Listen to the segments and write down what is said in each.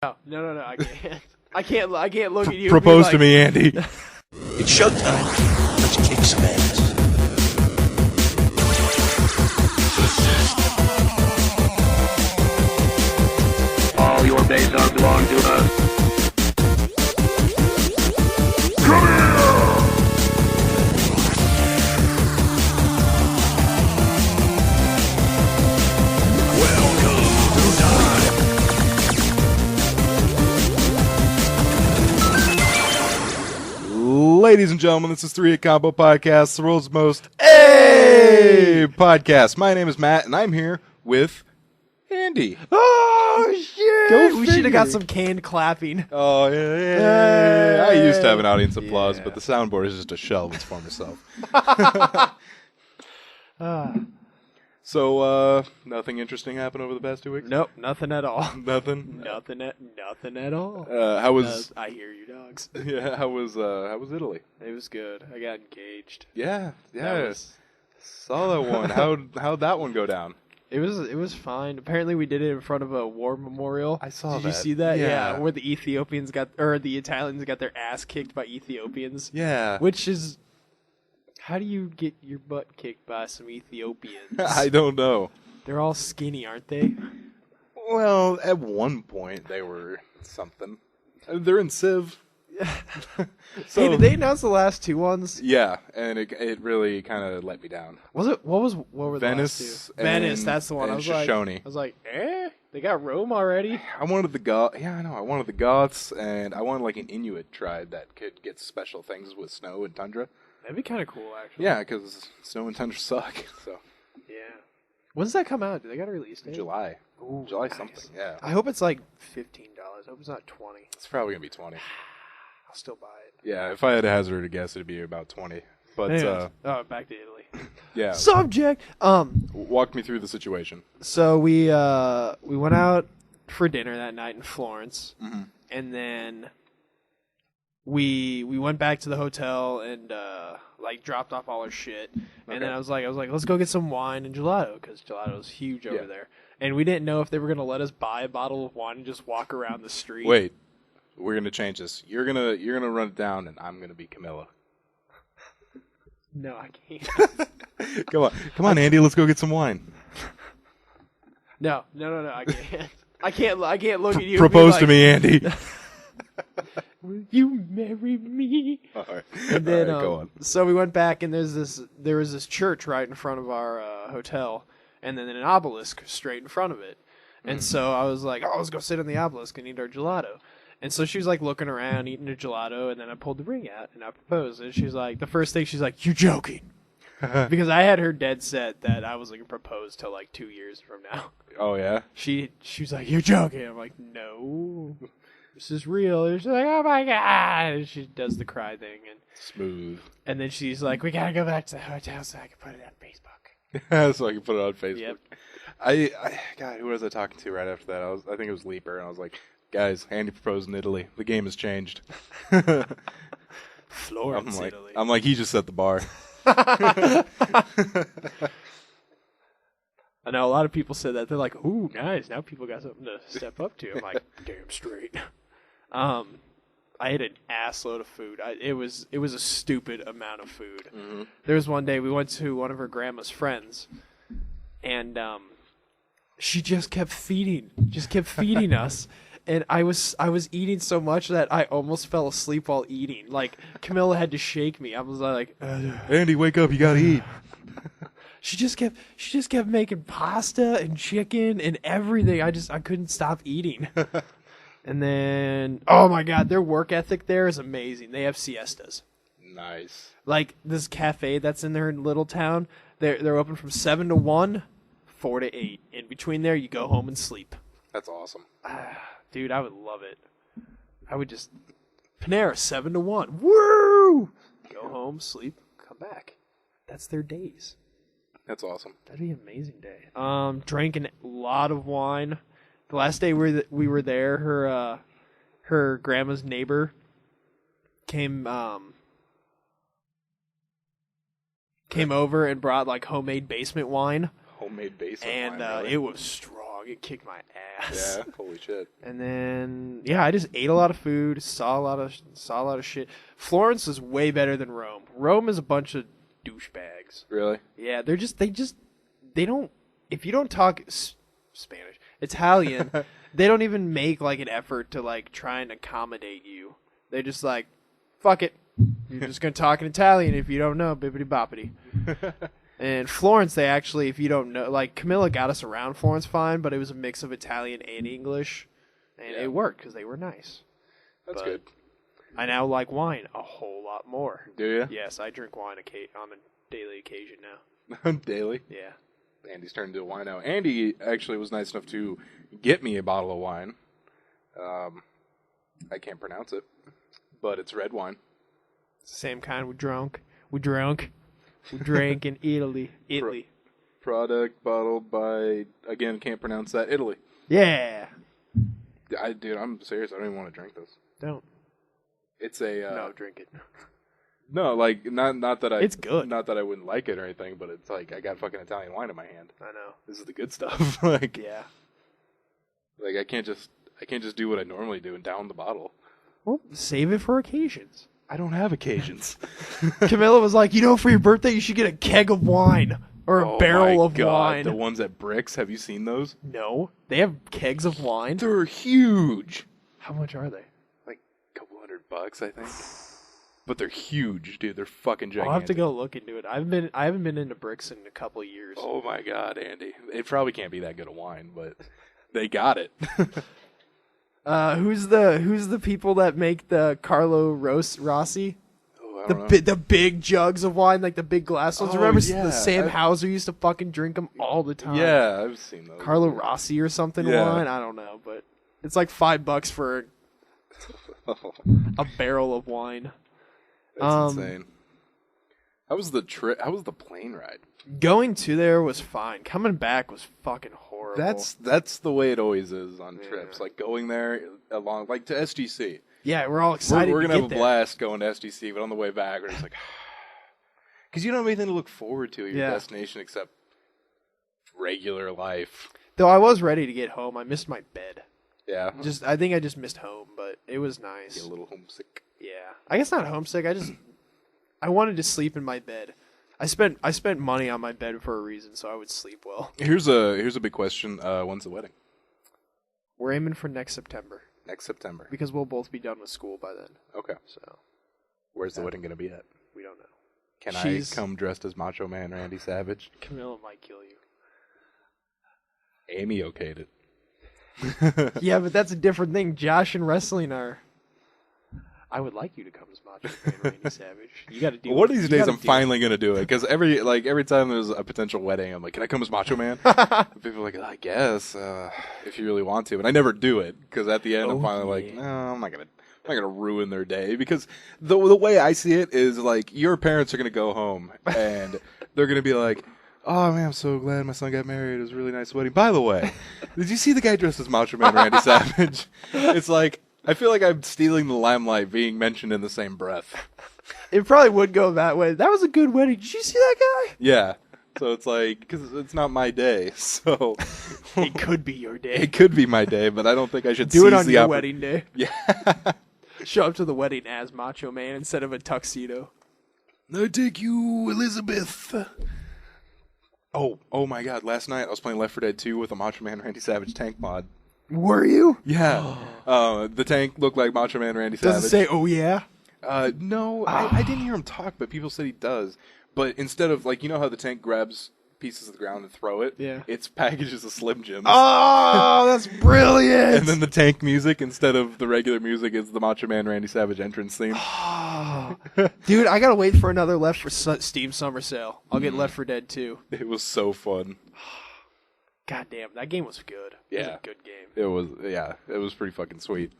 No, I can't. I can't look at you. Propose and to be me, Andy. It's showtime. Let's kick some ass. All your base are belong to us. Ladies and gentlemen, this is 3-Hit Combo Podcast, the world's most podcast. My name is Matt, and I'm here with Andy. Oh shit! Go We should have got figure. some canned clapping. Oh, yeah. I used to have an audience applause, but the soundboard is just a shell of its former self. So, nothing interesting happened over the past 2 weeks? Nope, nothing at all. Nothing? Nothing at all. How was... I hear you, dogs. Yeah, how was Italy? It was good. I got engaged. Yeah. That was- Saw that one. How'd that one go down? It was fine. Apparently, we did it in front of a war memorial. I saw Did you that. see that? Yeah. Where the Italians got their ass kicked by Ethiopians. Yeah. Which is, how do you get your butt kicked by some Ethiopians? I don't know. They're all skinny, aren't they? Well, at one point they were something. They're in Civ. So, Hey, did they announce the last two ones? yeah, and it really kind of let me down. Was it? What were the Venice last two? and- Venice, that's the one. and I was Shoshone. like, they got Rome already. I wanted the Goth. Yeah, I know. I wanted the Goths, and I wanted like an Inuit tribe that could get special things with snow and tundra. That'd be kind of cool, actually. Yeah, because snow and tundra suck. So Yeah. When does that come out? Do they got a release date? July, Ooh, July nice. something. Yeah, I hope it's like $15. I hope it's not 20. it's probably gonna be 20. I'll still buy it. Yeah, if I had to hazard a guess, it'd be about 20. But Anyways, back to Italy. yeah, Subject. walk me through the situation. So we went out for dinner that night in Florence, and then we went back to the hotel and like dropped off all our shit, and then I was like, let's go get some wine and gelato because gelato is huge over Yeah. there, and we didn't know if they were gonna let us buy a bottle of wine and just walk around the street. Wait, we're gonna change this. You're gonna run it down, and I'm gonna be Camilla. No, I can't. Come on, Andy. Let's go get some wine. No, I can't. I can't look at you. Propose to and be me, Andy. like, Will you marry me? All right. And then, All right, go on. so we went back, and there was this church right in front of our hotel, and then an obelisk straight in front of it. And so I was like, let's go sit on the obelisk and eat our gelato. And so she was like looking around, eating her gelato, and then I pulled the ring out and I proposed. And she's like, the first thing she's like, "You joking?" Because I had her dead set that I was going to propose till like 2 years from now. Oh yeah. She was like, "You're joking." I'm like, "No, this is real." And she's like, "Oh my god!" And she does the cry thing, Smooth. and then she's like, "We gotta go back to the hotel so I can put it on Facebook." So I can put it on Facebook. Yep. God, who was I talking to right after that? I think it was Leaper, and I was like, guys, Andy proposed in Italy. The game has changed. Florence, Italy. I'm like, he just set the bar. I know a lot of people said that. They're like, "Ooh, nice! Now people got something to step up to." I'm like, "Damn straight." I ate an ass load of food. It was a stupid amount of food. There was one day we went to one of her grandma's friends, and she just kept feeding us. And I was eating so much that I almost fell asleep while eating. Like Camilla had to shake me. I was like, Andy, wake up! You gotta eat. She just kept making pasta and chicken and everything. I couldn't stop eating. And then, oh my god, their work ethic there is amazing. They have siestas. Nice. Like this cafe that's in their little town, they're open from 7 to 1, 4 to 8. In between there, you go home and sleep. That's awesome. Dude, I would love it. I would just Panera 7 to 1. Woo! Go home, sleep, come back. That's their days. That's awesome. That'd be an amazing day. Drank a lot of wine. The last day we were there, her grandma's neighbor came over and brought like homemade basement wine. Homemade basement And wine, really? it was strong. It kicked my ass. Yeah, holy shit. And then I just ate a lot of food, saw a lot of shit. Florence is way better than Rome. Rome is a bunch of douchebags. Really? Yeah, they don't. If you don't talk Spanish, Italian, they don't even make like an effort to like try and accommodate you. They're just like, fuck it. You're just gonna talk in Italian if you don't know, bippity boppity. And Florence, they actually, if you don't know, like Camilla got us around Florence fine, but it was a mix of Italian and English, and it worked because they were nice. That's But good. I now like wine a whole lot more. Do you? Yes, I drink wine on a daily occasion now. Daily. Yeah. Andy's turned into a wino. Andy actually was nice enough to get me a bottle of wine. I can't pronounce it, but it's red wine. Same kind we drank. We drank in Italy. Product bottled by, again, can't pronounce that, Italy. Yeah. Dude, I'm serious. I don't even want to drink this. Don't. It's a No, drink it. no, like not that I. It's good. Not that I wouldn't like it or anything, but it's like I got fucking Italian wine in my hand. I know. This is the good stuff. Like, Yeah. like I can't just do what I normally do and down the bottle. Well, save it for occasions. I don't have occasions. Camilla was like, for your birthday, you should get a keg of wine or a barrel of wine. The ones at Bricks, have you seen those? No, they have kegs of wine. They're huge. How much are they? Like a couple $100, I think. But they're huge, dude. They're fucking gigantic. I'll have to go look into it. I haven't been into Bricks in a couple of years. Oh my god, Andy. It probably can't be that good of wine, but they got it. Who's the people that make the Carlo Rossi? Oh, I don't know. The big jugs of wine, like the big glass ones. Oh, Remember yeah. the Sam Hauser used to fucking drink them all the time. Yeah, I've seen those. Carlo Rossi or something Yeah. wine. I don't know, but it's like $5 for a barrel of wine. That's insane. How was the trip? How was the plane ride? Going to there was fine. Coming back was fucking horrible. That's the way it always is on trips. Like going there along, like to SGC. yeah. We're all excited. We're to gonna get have a there. blast going to SGC, but on the way back, we're just like, because you don't have anything to look forward to at your Yeah. destination except regular life. Though I was ready to get home. I missed my bed. Yeah, I think I just missed home, but it was get nice. a little homesick. Yeah. I guess not homesick. I wanted to sleep in my bed. I spent money on my bed for a reason, so I would sleep well. Here's a big question. When's the wedding? We're aiming for next September Next September. because we'll both be done with school by then. Okay. So Where's the wedding gonna be at? we don't know. Can She's- I come dressed as Macho Man Randy Savage? Camilla might kill you. Amy okayed it. Yeah, but that's a different thing. Josh and wrestling are. I would like you to come as Macho Man Randy Savage. You got to do. One of these days, I'm finally gonna do it because every time there's a potential wedding, I'm like, "Can I come as Macho Man?" People are like, "I guess if you really want to," and I never do it because at the end, I'm finally like, "No, I'm not gonna ruin their day." Because the way I see it is like your parents are gonna go home and they're gonna be like, "Oh man, I'm so glad my son got married. It was a really nice wedding. By the way, did you see the guy dressed as Macho Man Randy Savage?" It's like. I feel like I'm stealing the limelight being mentioned in the same breath. It probably would go that way. That was a good wedding. Did you see that guy? Yeah. So it's like, because it's not my day. So It could be your day. it could be my day, but I don't think I should Do it seize on the your oppor- wedding day. Yeah. Show up to the wedding as Macho Man instead of a tuxedo. I take you, Elizabeth. Oh my God. Last night I was playing Left 4 Dead 2 with a Macho Man Randy Savage tank mod. Were you? Yeah. The tank looked like Macho Man Randy Does Savage. it say, "Oh yeah"? No, I didn't hear him talk, but people said he does. But instead of, like, you know how the tank grabs pieces of the ground and throw it? Yeah. It's packages of Slim Jims. Oh, that's brilliant! And then the tank music, instead of the regular music, is the Macho Man Randy Savage entrance theme. Dude, I gotta wait for another Left for Steam Summer Sale. I'll get Left 4 Dead 2. It was so fun. God damn, that game was good. It was Yeah. a good game. It was pretty fucking sweet.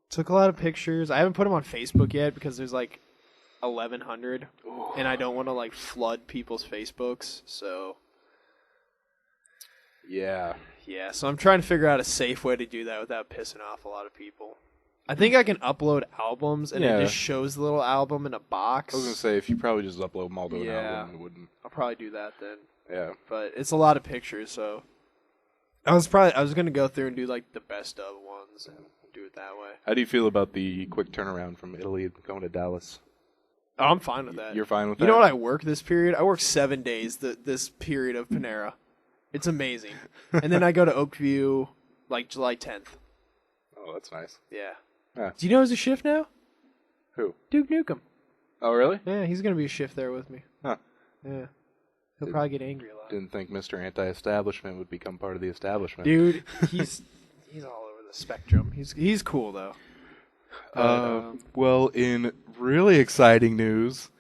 Took a lot of pictures. I haven't put them on Facebook yet because there's like 1,100, and I don't want to like flood people's Facebooks. So Yeah. yeah, so I'm trying to figure out a safe way to do that without pissing off a lot of people. I think I can upload albums, and Yeah. it just shows the little album in a box. I was gonna say, if you probably just upload them all to an Yeah. album, it wouldn't. I'll probably do that then. Yeah. But it's a lot of pictures, so I was going to go through and do like the best of ones and do it that way. How do you feel about the quick turnaround from Italy going to Dallas? Oh, I'm fine with that. You're fine with that? You know what I work this period? I work 7 days this period of Panera. It's amazing. And then I go to Oakview like July 10th. Oh, that's nice. Yeah. Yeah. Do you know who's a shift now? Who? Duke Nukem. Oh, really? Yeah, he's going to be a shift there with me. Huh. Yeah. He'll probably get angry a lot. Didn't think Mr. Anti-Establishment would become part of the establishment. Dude, he's all over the spectrum. He's cool, though. Well, in really exciting news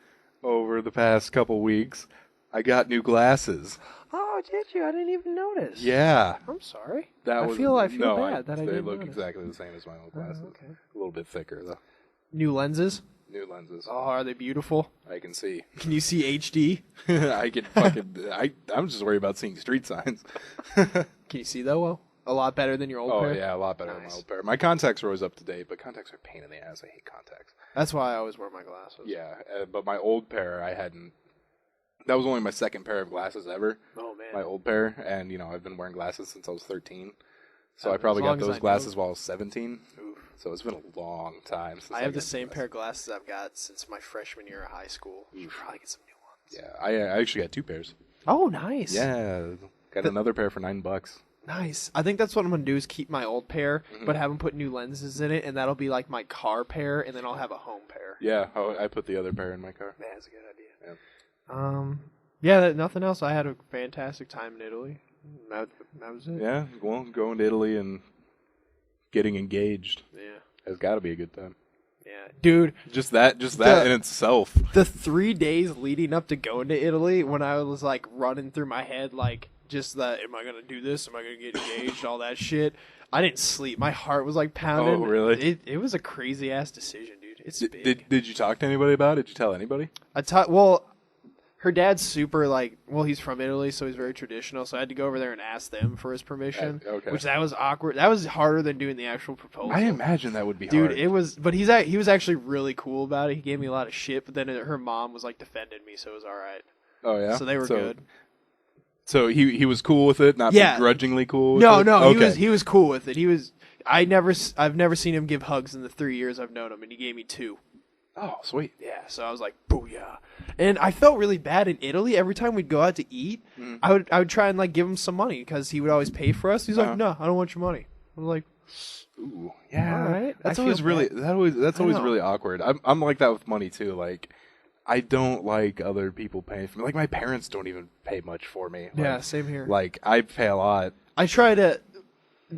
over the past couple weeks, I got new glasses. Oh, did you? I didn't even notice. Yeah. I'm sorry. I feel no, bad that I they didn't look notice. exactly the same as my old glasses. okay. A little bit thicker, though. New lenses? New lenses. Oh, are they beautiful? I can see. Can you see HD? I can fucking... I'm just worried about seeing street signs. Can you see, though, well? A lot better than your old pair? Oh, yeah, a lot better than my Nice. old pair. My contacts are always up to date, but contacts are a pain in the ass. I hate contacts. That's why I always wear my glasses. Yeah, but my old pair, I hadn't... That was only my second pair of glasses ever. Oh, man. My old pair, and, I've been wearing glasses since I was 13. So I As probably long got as I those know. glasses while I was 17. Oof. So it's been a long time since I have the got same glasses. pair of glasses I've got since my freshman year of high school. You should probably get some new ones. Yeah, I actually got two pairs. Oh, nice. Yeah, got another pair for $9. Nice. I think that's what I'm going to do is keep my old pair, but have them put new lenses in it, and that'll be like my car pair, and then I'll have a home pair. Yeah, I put the other pair in my car. Man, that's a good idea. Yep. Yeah, nothing else. I had a fantastic time in Italy. That was it. Yeah, well, going to Italy and getting engaged Yeah. has got to be a good time. Yeah. Dude, Just that in itself. the 3 days leading up to going to Italy, when I was like running through my head, like just that, am I going to do this? Am I going to get engaged? All that shit. I didn't sleep. My heart was like pounding. Oh, really? It was a crazy ass decision, dude. It's big. Did you talk to anybody about it? Did you tell anybody? Her dad's super he's from Italy, so he's very traditional. So I had to go over there and ask them for his permission, Okay. which that was awkward. That was harder than doing the actual proposal. I imagine that would be Dude, hard. it was, but he was actually really cool about it. He gave me a lot of shit, but then her mom was like defending me, so it was all right. Oh, yeah? So they were good. So he was cool with it, not Yeah. begrudgingly cool with No, it? no, Okay. he was cool with it. I've never seen him give hugs in the 3 years I've known him, and he gave me 2. Oh, sweet. Yeah, so I was like, booyah. And I felt really bad in Italy. Every time we'd go out to eat, I would try and give him some money because he would always pay for us. He's like, no, I don't want your money. I'm like, Ooh, yeah. All right. That's I always feel really bad. that's I always know. really awkward. I'm like that with money too. Like, I don't like other people paying for me. Like, my parents don't even pay much for me. Like, yeah, same here. Like, I pay a lot. I try to,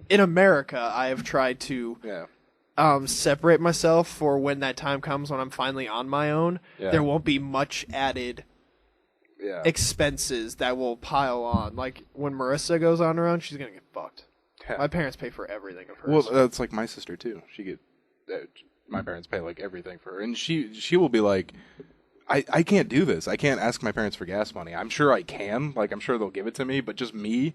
in America, I have tried to Yeah. separate myself for when that time comes when I'm finally on my own. Yeah. There won't be much added Yeah. expenses that will pile on. Like when Marissa goes on her own, she's gonna get fucked. Yeah. My parents pay for everything of hers. Well, that's like my sister too. My parents pay like everything for her, and she will be like, I can't do this. I can't ask my parents for gas money. I'm sure I can. Like, I'm sure they'll give it to me, but just me,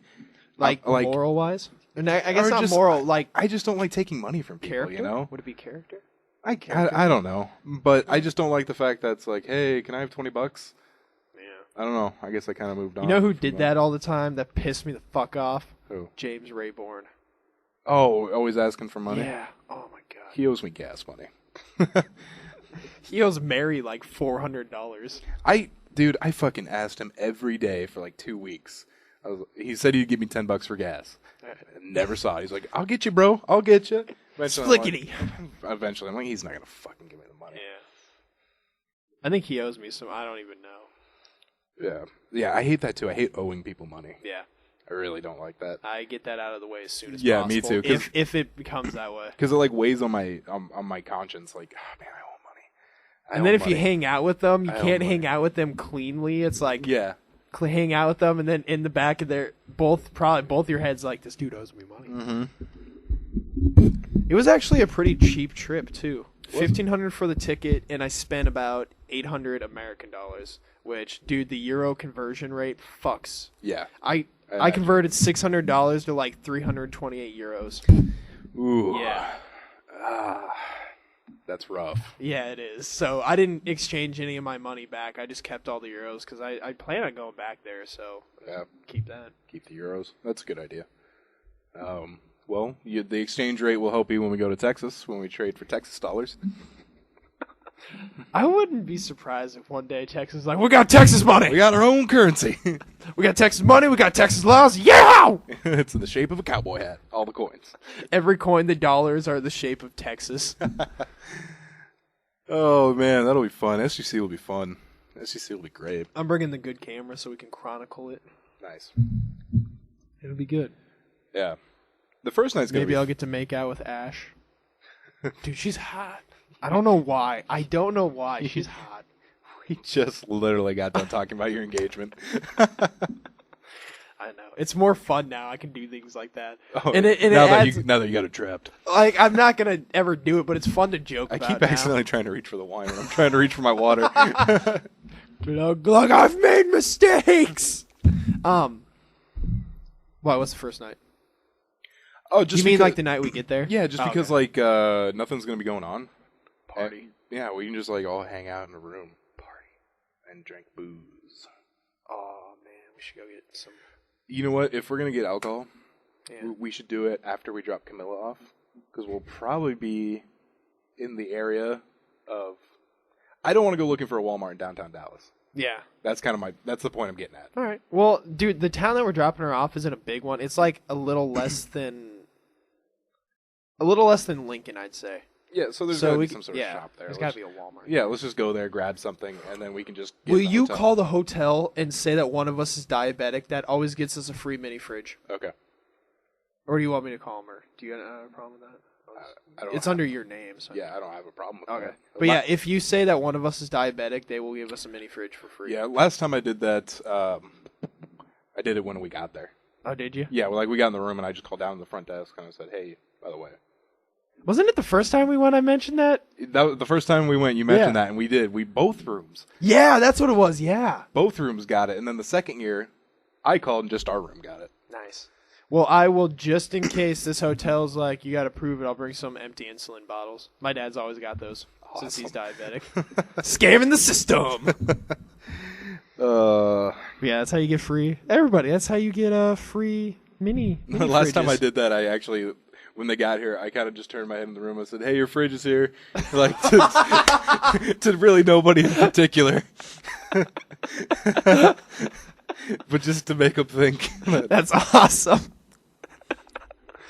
like like moral wise, and I guess or not just- moral. Like I just don't like taking money from people. character. You know, Would it be character? I don't know, but I just don't like the fact that it's like, hey, can I have $20? Yeah. I don't know. I guess I kind of moved on. You know who from did that all the time? That pissed me the fuck off. Who? James Rayborn. Oh, always asking for money. Yeah. Oh my god. He owes me gas money. He owes Mary like $400. Dude, I fucking asked him every day for like 2 weeks. He said he'd give me $10 for gas. I never saw it. He's like, I'll get you, bro. I'll get you. Splickety. Eventually, I'm like, he's not gonna fucking give me the money. Yeah. I think he owes me some. I don't even know. Yeah. I hate that too. I hate owing people money. Yeah. I really don't like that I get that out of the way as soon as Yeah, possible. me too, 'cause- If it becomes that way. because it like weighs on my conscience. Like, oh, man, I owe money. And then if you hang out with them, you I owe can't money. hang out with them cleanly. It's like yeah, hang out with them, and then in the back of their both your heads like, this dude owes me money. Mm-hmm. It was actually a pretty cheap trip too. $1,500 for the ticket, and I spent about $800 American dollars. Which, dude, the euro conversion rate fucks. yeah. I imagine. converted $600 to like 328 euros. Ooh, Yeah. That's rough. Yeah, it is. So I didn't exchange any of my money back. I just kept all the euros because I plan on going back there. So Yeah, keep that. keep the euros. That's a good idea. Well, the exchange rate will help you when we go to Texas, when we trade for Texas dollars. I wouldn't be surprised if one day Texas is like, we got Texas money. We got our own currency. We got Texas money. We got Texas laws. Yeah! It's in the shape of a cowboy hat. All the coins. Every coin, the dollars are the shape of Texas. Oh, man, that'll be fun. SGC will be fun. SGC will be great. I'm bringing the good camera so we can chronicle it. Nice. It'll be good. Yeah. The first night's going to be... Maybe I'll get to make out with Ash. Dude, she's hot. I don't know why. She's hot. We just literally got done talking about your engagement. I know. It's more fun now. I can do things like that. Oh, and it now adds, that you got it trapped. Like, I'm not going to ever do it, but it's fun to joke I about keep now. accidentally trying to reach for the wine, and I'm trying to reach for my water. Look, I've made mistakes. What's the first night? Oh, just you mean because, like the night we get there? Yeah, just because okay. like nothing's gonna be going on. Party. Yeah, we can just like all hang out in a room, party, and drink booze. Oh man, we should go get some. You know what? If we're gonna get alcohol, Yeah. we should do it after we drop Camilla off, because we'll probably be in the area of. I don't want to go looking for a Walmart in downtown Dallas. Yeah. That's the point I'm getting at. All right. Well, dude, the town that we're dropping her off isn't a big one. It's like a little less than Lincoln, I'd say. Yeah, so there's gotta be some sort of shop there. There's got to be a Walmart. Yeah, let's just go there, grab something, and then we can just. Will you call the hotel and say that one of us is diabetic? That always gets us a free mini fridge. Okay. Or do you want me to call him? Or do you have a problem with that? It's under your name. So. Yeah, I don't have a problem with Okay. that. But yeah, if you say that one of us is diabetic, they will give us a mini fridge for free. Yeah, last time I did that, I did it when we got there. Oh, did you? Yeah, we got in the room and I just called down to the front desk and I said, "Hey, by the way." Wasn't it the first time we went I mentioned that? That was the first time we went. You mentioned that, and we did. We both rooms. Yeah, that's what it was. Yeah. Both rooms got it, and then the second year, I called and just our room got it. Nice. Well, I will, just in case this hotel's like, you got to prove it, I'll bring some empty insulin bottles. My dad's always got those since he's diabetic. Scamming the system. Yeah, that's how you get free. Everybody, that's how you get free mini Last time fridges. I did that, I actually, when they got here, I kind of just turned my head in the room and said, "Hey, your fridge is here." Like, to really nobody in particular. But just to make them think. That's awesome.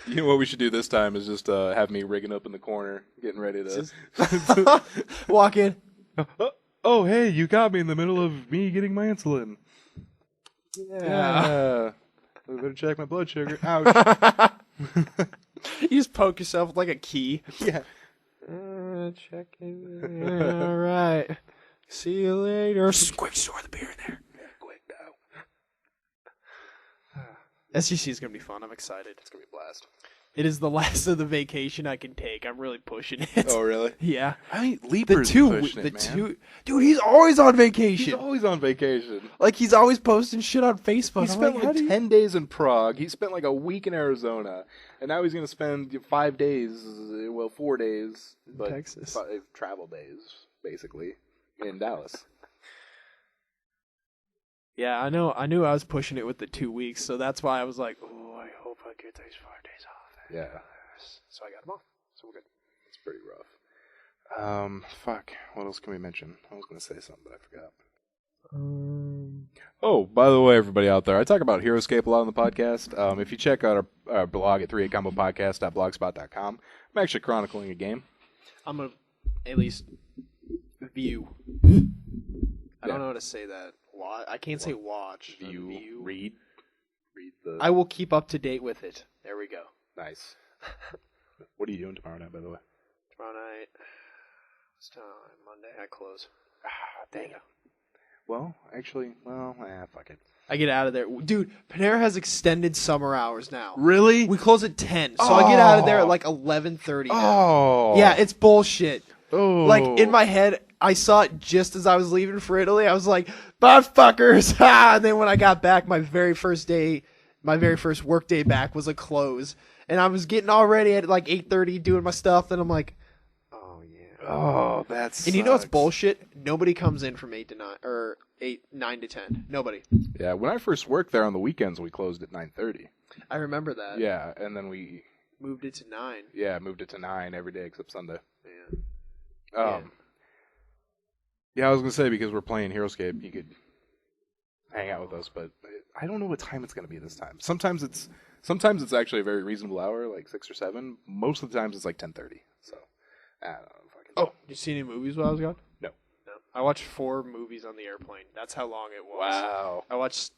You know what we should do this time is just have me rigging up in the corner, getting ready to walk in. Oh, hey, you got me in the middle of me getting my insulin. Yeah. I better check my blood sugar. Ouch. You just poke yourself with like a key. Yeah. Checking. All right. See you later. Quick, store the beer in there. Yeah, quick now. SGC is going to be fun. I'm excited. It's going to be a blast. It is the last of the vacation I can take. I'm really pushing it. Oh, really? Yeah. I mean, Leaper's pushing it, man. Dude, he's always on vacation. He's always on vacation. Like, he's always posting shit on Facebook. He spent like 10 days in Prague. He spent like a week in Arizona. And now he's going to spend 5 days, 4 days. But Texas. Travel days, basically, in Dallas. Yeah, I know. I knew I was pushing it with the 2 weeks, so that's why I was like, oh, I hope I get these 5 days off. Yeah. So I got them off. So we're good. It's pretty rough. Fuck. What else can we mention? I was going to say something, but I forgot. Oh, by the way, everybody out there, I talk about HeroScape a lot on the podcast. If you check out our blog at 38combopodcast.blogspot.com, I'm actually chronicling a game. I'm going to at least view. I don't know how to say that. I can't say watch. View. Read the... I will keep up to date with it. There we go. Nice. What are you doing tomorrow night, by the way? Tomorrow night. What's time? Monday. I close. Dang it. Well, actually, fuck it. I get out of there. Dude, Panera has extended summer hours now. Really? We close at 10, so I get out of there at like 11:30 now. Oh. Yeah, it's bullshit. Oh. Like, in my head, I saw it just as I was leaving for Italy. I was like, bye, fuckers. And then when I got back, my very first work day back was a close. And I was getting all ready at like 8:30 doing my stuff. And I'm like, oh, yeah. Oh, that's. And you know what's bullshit? Nobody comes in from 8 to 9 or 9 to 10. Nobody. Yeah, when I first worked there on the weekends, we closed at 9:30. I remember that. Yeah, and then we Moved it to 9. moved it to 9 every day except Sunday. Yeah. Yeah, I was gonna say because we're playing HeroScape, you could hang out with us, but I don't know what time it's gonna be this time. Sometimes it's actually a very reasonable hour, like 6 or 7. Most of the times it's like 10:30. So I don't know. Oh, did you see any movies while I was gone? No. I watched 4 movies on the airplane. That's how long it was. Wow. I watched,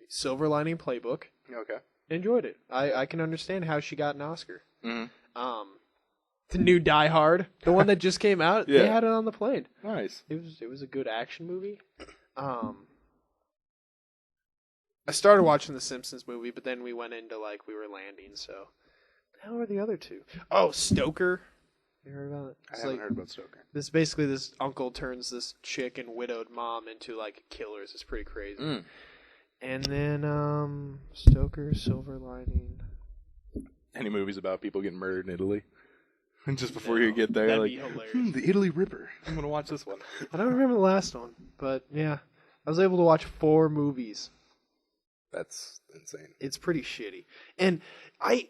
Silver Lining Playbook. Okay. Enjoyed it. I can understand how she got an Oscar. Mm-hmm. The new Die Hard, the one that just came out, Yeah. they had it on the plane. Nice. It was a good action movie. I started watching the Simpsons movie, but then we went into we were landing. So, how are the other 2? Oh, Stoker. You heard about it? I haven't heard about Stoker. This uncle turns this chick and widowed mom into killers. It's pretty crazy. Mm. And then Stoker, Silver Lining. Any movies about people getting murdered in Italy? And just before you No, get there, that'd like, be hilarious. the Italy Ripper. I'm gonna watch this one. I don't remember the last one, but yeah, I was able to watch 4 movies. That's insane. It's pretty shitty, and I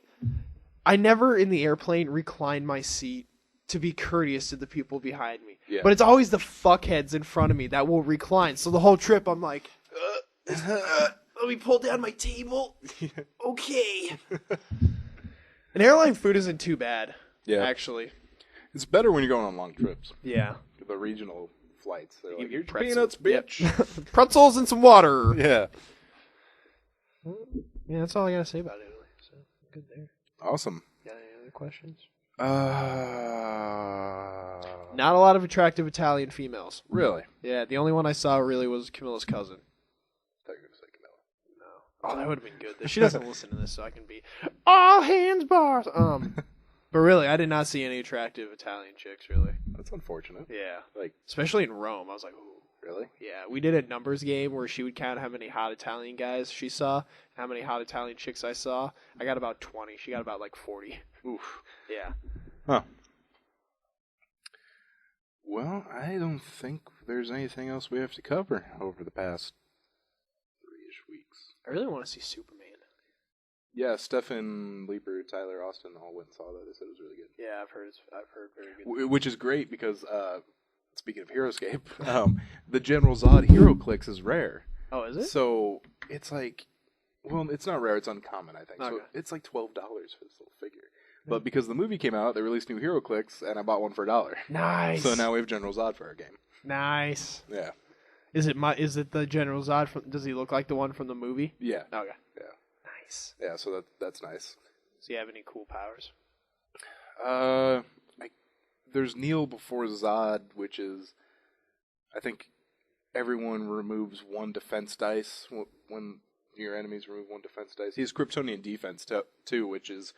never in the airplane recline my seat to be courteous to the people behind me. Yeah. But it's always the fuckheads in front of me that will recline. So the whole trip, I'm like, let me pull down my table. Okay. And airline food isn't too bad. Yeah. Actually. It's better when you're going on long trips. Yeah. The regional flights. They're like, Give you here's your pretzels. peanuts, bitch. Yep. Pretzels and some water. Yeah. Yeah, that's all I gotta say about Italy. So good there. Awesome. Got any other questions? Not Not a lot of attractive Italian females. really. Yeah, the only one I saw really was Camilla's cousin. I thought you were gonna say Camilla. No. Oh, that would have been good. She doesn't listen to this, so I can be all hands bars. But really, I did not see any attractive Italian chicks. Really. That's unfortunate. Yeah. Like, Especially in Rome, I was like, ooh. really? Yeah, we did a numbers game where she would count how many hot Italian guys she saw, and how many hot Italian chicks I saw. I got about 20. She got about 40. Oof. Yeah. Huh. Well, I don't think there's anything else we have to cover over the past 3-ish weeks. I really want to see Superman. Yeah, Stephen Leeper, Tyler Austin all went and saw that. They said it was really good. Yeah, I've heard very good. Which is great because, speaking of HeroScape, the General Zod HeroClix is rare. Oh, is it? So it's well, it's not rare, it's uncommon, I think. So Okay. it's like $12 for this little figure. But because the movie came out, they released new HeroClix, and I bought one for $1. Nice. So now we have General Zod for our game. Nice. Yeah. Is it the General Zod from? Does he look like the one from the movie? Yeah. Okay. Yeah. Nice. Yeah, so that's nice. Does he have any cool powers? There's Kneel before Zod, which is, I think, everyone removes 1 defense dice when your enemies remove 1 defense dice. He has Kryptonian defense too, which is,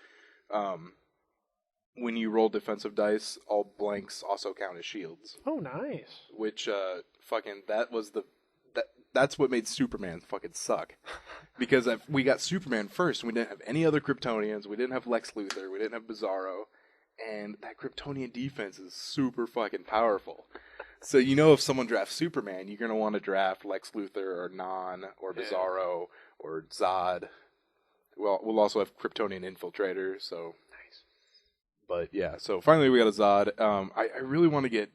when you roll defensive dice, all blanks also count as shields. Oh, nice. Which that's what made Superman fucking suck. Because we got Superman first, and we didn't have any other Kryptonians. We didn't have Lex Luthor. We didn't have Bizarro. And that Kryptonian defense is super fucking powerful. So if someone drafts Superman, you're going to want to draft Lex Luthor or Non or Bizarro or Zod. Well, we'll also have Kryptonian Infiltrator, so... Nice. But yeah, so finally we got a Zod. I really want to get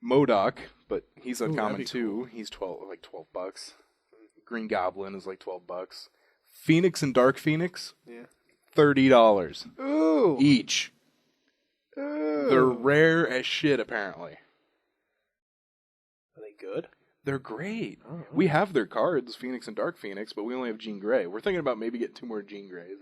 MODOK, but he's uncommon too. Cool. He's $12. Green Goblin is like $12. Phoenix and Dark Phoenix, $30 Ooh. each. Ooh. They're rare as shit, apparently. Are they good? They're great. Oh, We have their cards, Phoenix and Dark Phoenix, but we only have Jean Grey. We're thinking about maybe getting 2 more Jean Greys.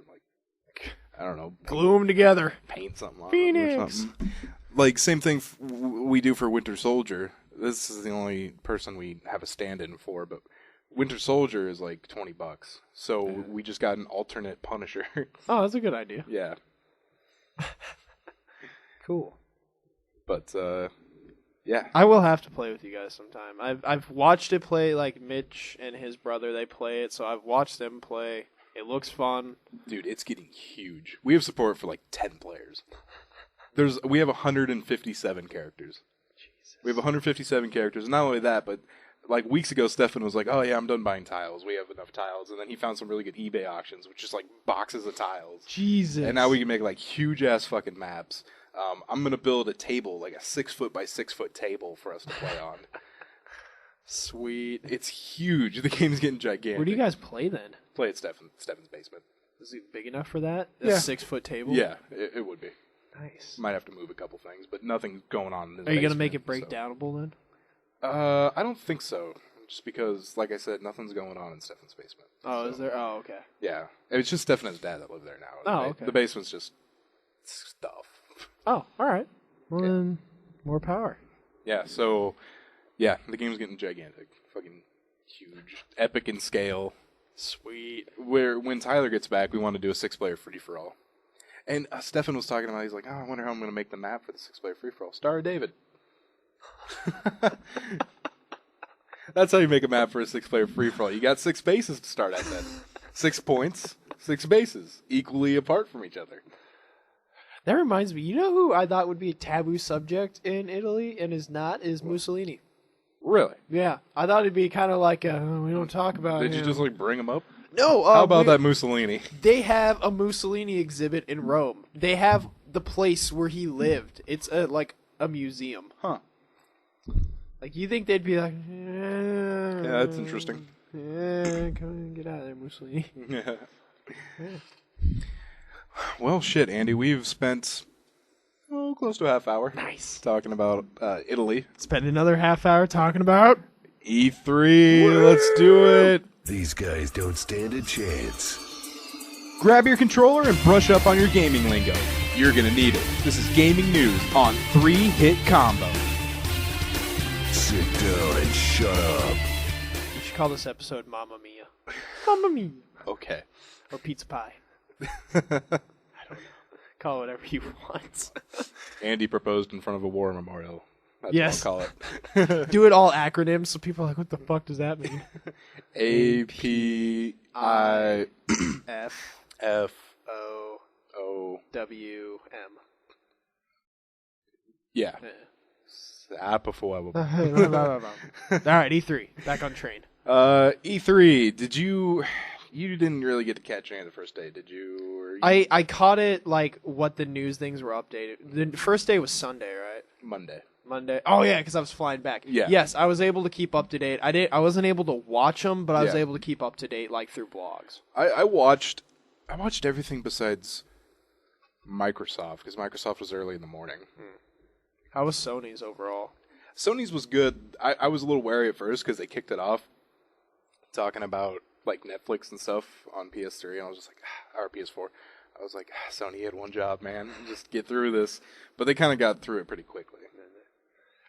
I don't know. Glue them together. Paint something on Phoenix. them or something. Like, same thing we do for Winter Soldier. This is the only person we have a stand-in for, but Winter Soldier is like $20. So we just got an alternate Punisher. Oh, that's a good idea. Yeah. Cool. But, yeah. I will have to play with you guys sometime. I've watched it play, like Mitch and his brother, they play it, so I've watched them play. It looks fun. Dude, it's getting huge. We have support for like 10 players. We have 157 characters. We have 157 characters. And not only that, but like weeks ago, Stefan was like, "Oh yeah, I'm done buying tiles. We have enough tiles." And then he found some really good eBay auctions, which is like boxes of tiles. Jesus. And now we can make like huge ass fucking maps. I'm gonna build a table, like a 6 foot by 6 foot table for us to play on. Sweet. It's huge. The game's getting gigantic. Where do you guys play then? Play at Stefan's basement? Is it big enough for that? A Yeah. 6-foot table? Yeah, it would be. Nice. Might have to move a couple things, but nothing's going on in the Are you going to basement, make it so. breakdownable then? I don't think so. Just because, like I said, nothing's going on in Stefan's basement. Oh, So, is there? Oh, okay. Yeah. It's just Stefan and his dad that live there now. Oh, okay. The basement's just stuff. Oh, all right. Well, Yeah. then, more power. Yeah, so, yeah, the game's getting gigantic. Fucking huge. Epic in scale. Sweet. When Tyler gets back, we want to do a 6-player free-for-all. And Stefan was talking about, he's like, "Oh, I wonder how I'm going to make the map for the 6-player free-for-all. Star of David." That's how you make a map for a 6-player free-for-all. You got 6 bases to start at then. 6 points, 6 bases, equally apart from each other. That reminds me, you know who I thought would be a taboo subject in Italy and is not? Is Mussolini. Really? Yeah. I thought it'd be kind of like, we don't talk about Did him. you just like bring him up? No. How about that Mussolini? They have a Mussolini exhibit in Rome. They have the place where he lived. It's like a museum. Huh. Like, you think they'd be like, Yeah, that's interesting. come on, get out of there, Mussolini. Yeah. Well, shit, Andy, we've spent close to a half hour. Nice. Talking about Italy. Spend another half hour talking about E3. Let's do it. These guys don't stand a chance. Grab your controller and brush up on your gaming lingo. You're going to need it. This is gaming news on 3-Hit Combo. Sit down and shut up. We should call this episode Mamma Mia. Mamma Mia. Okay. Or Pizza Pie. I don't know. Call it whatever you want. Andy proposed in front of a war memorial. That's Yes. what I'll call it. Do it all acronyms so people are like, what the fuck does that mean? API F F O O. W M. Yeah. Apafo. All right, E3. Back on train. E3. Did you didn't really get to catch any of the first day, did you? Or I caught it like what the news things were updated. The first day was Sunday, right? Monday. Oh yeah, because I was flying back. Yeah. Yes, I was able to keep up to date. I wasn't able to watch them, but I was Yeah. able to keep up to date like through blogs. I watched everything besides Microsoft because Microsoft was early in the morning. How was Sony's overall? Sony's was good. I was a little wary at first because they kicked it off talking about like Netflix and stuff on PS3, and I was just like, or PS4. I was like, Sony had one job, man. Just get through this. But they kind of got through it pretty quickly.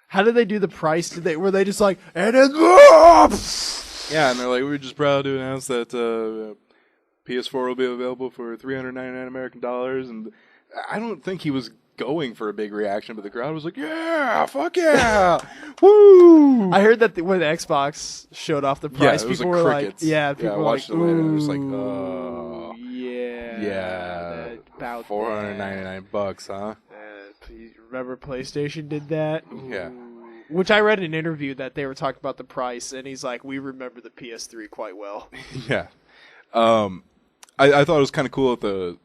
How did they do the price? Were they just like, and it's Yeah, and they're like, we're just proud to announce that PS4 will be available for $399 American dollars, and I don't think he was going for a big reaction, but the crowd was like, yeah, fuck yeah, woo! I heard that when the Xbox showed off the price, it was people like were crickets. like, yeah, people I were watched like, it later, and it was like, "Ooh, yeah, about $499, huh? Please remember PlayStation did that? Yeah. Which I read in an interview that they were talking about the price, and he's like, we remember the PS3 quite well. Yeah. I thought it was kind of cool at the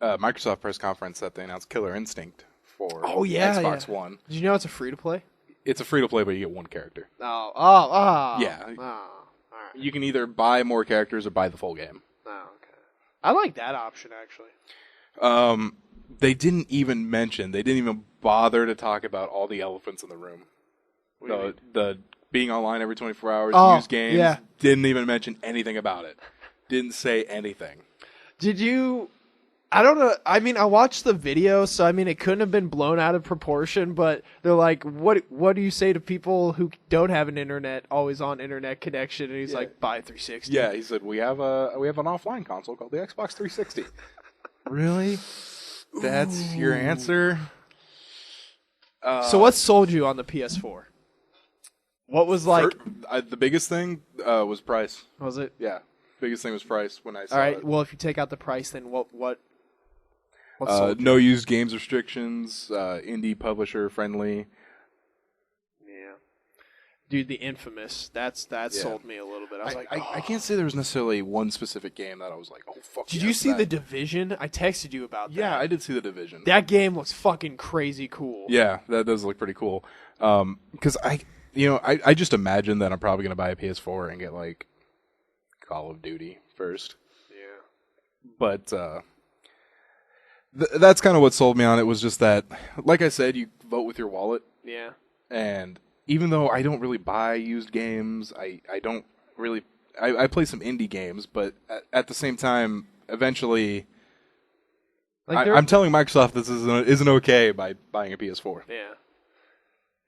Microsoft press conference that they announced Killer Instinct for Xbox One. Did you know it's a free-to-play? It's a free-to-play, but you get one character. Oh. Yeah. Oh, all right. You can either buy more characters or buy the full game. Oh, okay. I like that option, actually. They didn't even bother to talk about all the elephants in the room. What do you mean? The being online every 24 hours, use games, yeah. didn't even mention anything about it. Didn't say anything. Did you... I don't know. I mean, I watched the video, so I mean, it couldn't have been blown out of proportion. But they're like, "What do you say to people who don't have an always on internet connection?" And he's like, "Buy 360." Yeah, he said we have an offline console called the Xbox 360. Really? That's your answer. So what sold you on the PS4? What was like? The biggest thing was price. Was it? Yeah, biggest thing was price when I saw All right. it. Well, if you take out the price, then what sold you? No used games restrictions, indie publisher friendly. Dude, the Infamous. That sold me a little bit. I was I can't say there was necessarily one specific game that I was like, oh fuck. Did yes, you see that. The Division? I texted you about that. Yeah, I did see The Division. That game looks fucking crazy cool. Yeah, that does look pretty cool. Because I just imagine that I'm probably gonna buy a PS4 and get like Call of Duty first. Yeah. But that's kind of what sold me on it. Was just that, like I said, you vote with your wallet, Yeah. and even though I don't really buy used games, I don't really I play some indie games, but at the same time, eventually. I'm telling Microsoft this isn't okay by buying a PS4. Yeah.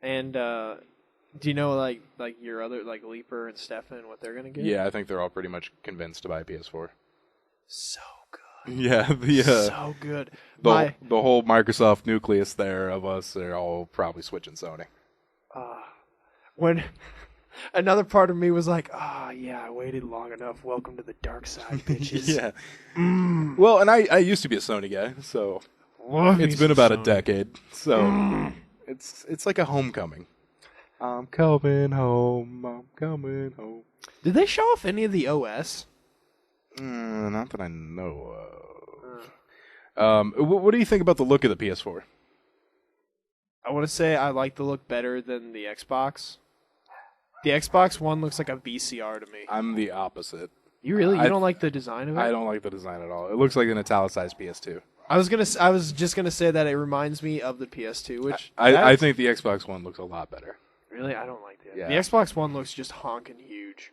And do you know like your other like Leaper and Stefan what they're gonna get? Yeah, I think they're all pretty much convinced to buy a PS4. So good. Yeah, So good. The whole Microsoft nucleus there of us are all probably switching Sony. When another part of me was like, yeah, I waited long enough. Welcome to the dark side, bitches. Yeah. Well, and I used to be a Sony guy, so it's been about a decade. So it's like a homecoming. I'm coming home. I'm coming home. Did they show off any of the OS? Not that I know of. What do you think about the look of the PS4? I want to say I like the look better than the Xbox. The Xbox One looks like a VCR to me. I'm the opposite. You really? You don't like the design of it? I don't like the design at all. It looks like an italicized PS2. I was just gonna say that it reminds me of the PS2, which I think the Xbox One looks a lot better. Really, I don't like that. Yeah. The Xbox One looks just honking huge.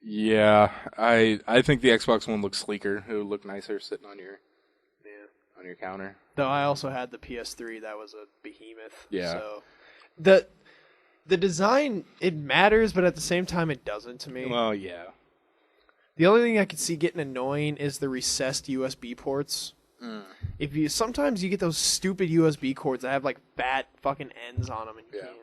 Yeah, I think the Xbox One looks sleeker. It would look nicer sitting on your counter. Though I also had the PS3, that was a behemoth. Yeah. So the design, it matters, but at the same time, it doesn't to me. Well, yeah. The only thing I could see getting annoying is the recessed USB ports. Sometimes you get those stupid USB cords that have like bad fucking ends on them, and you can't.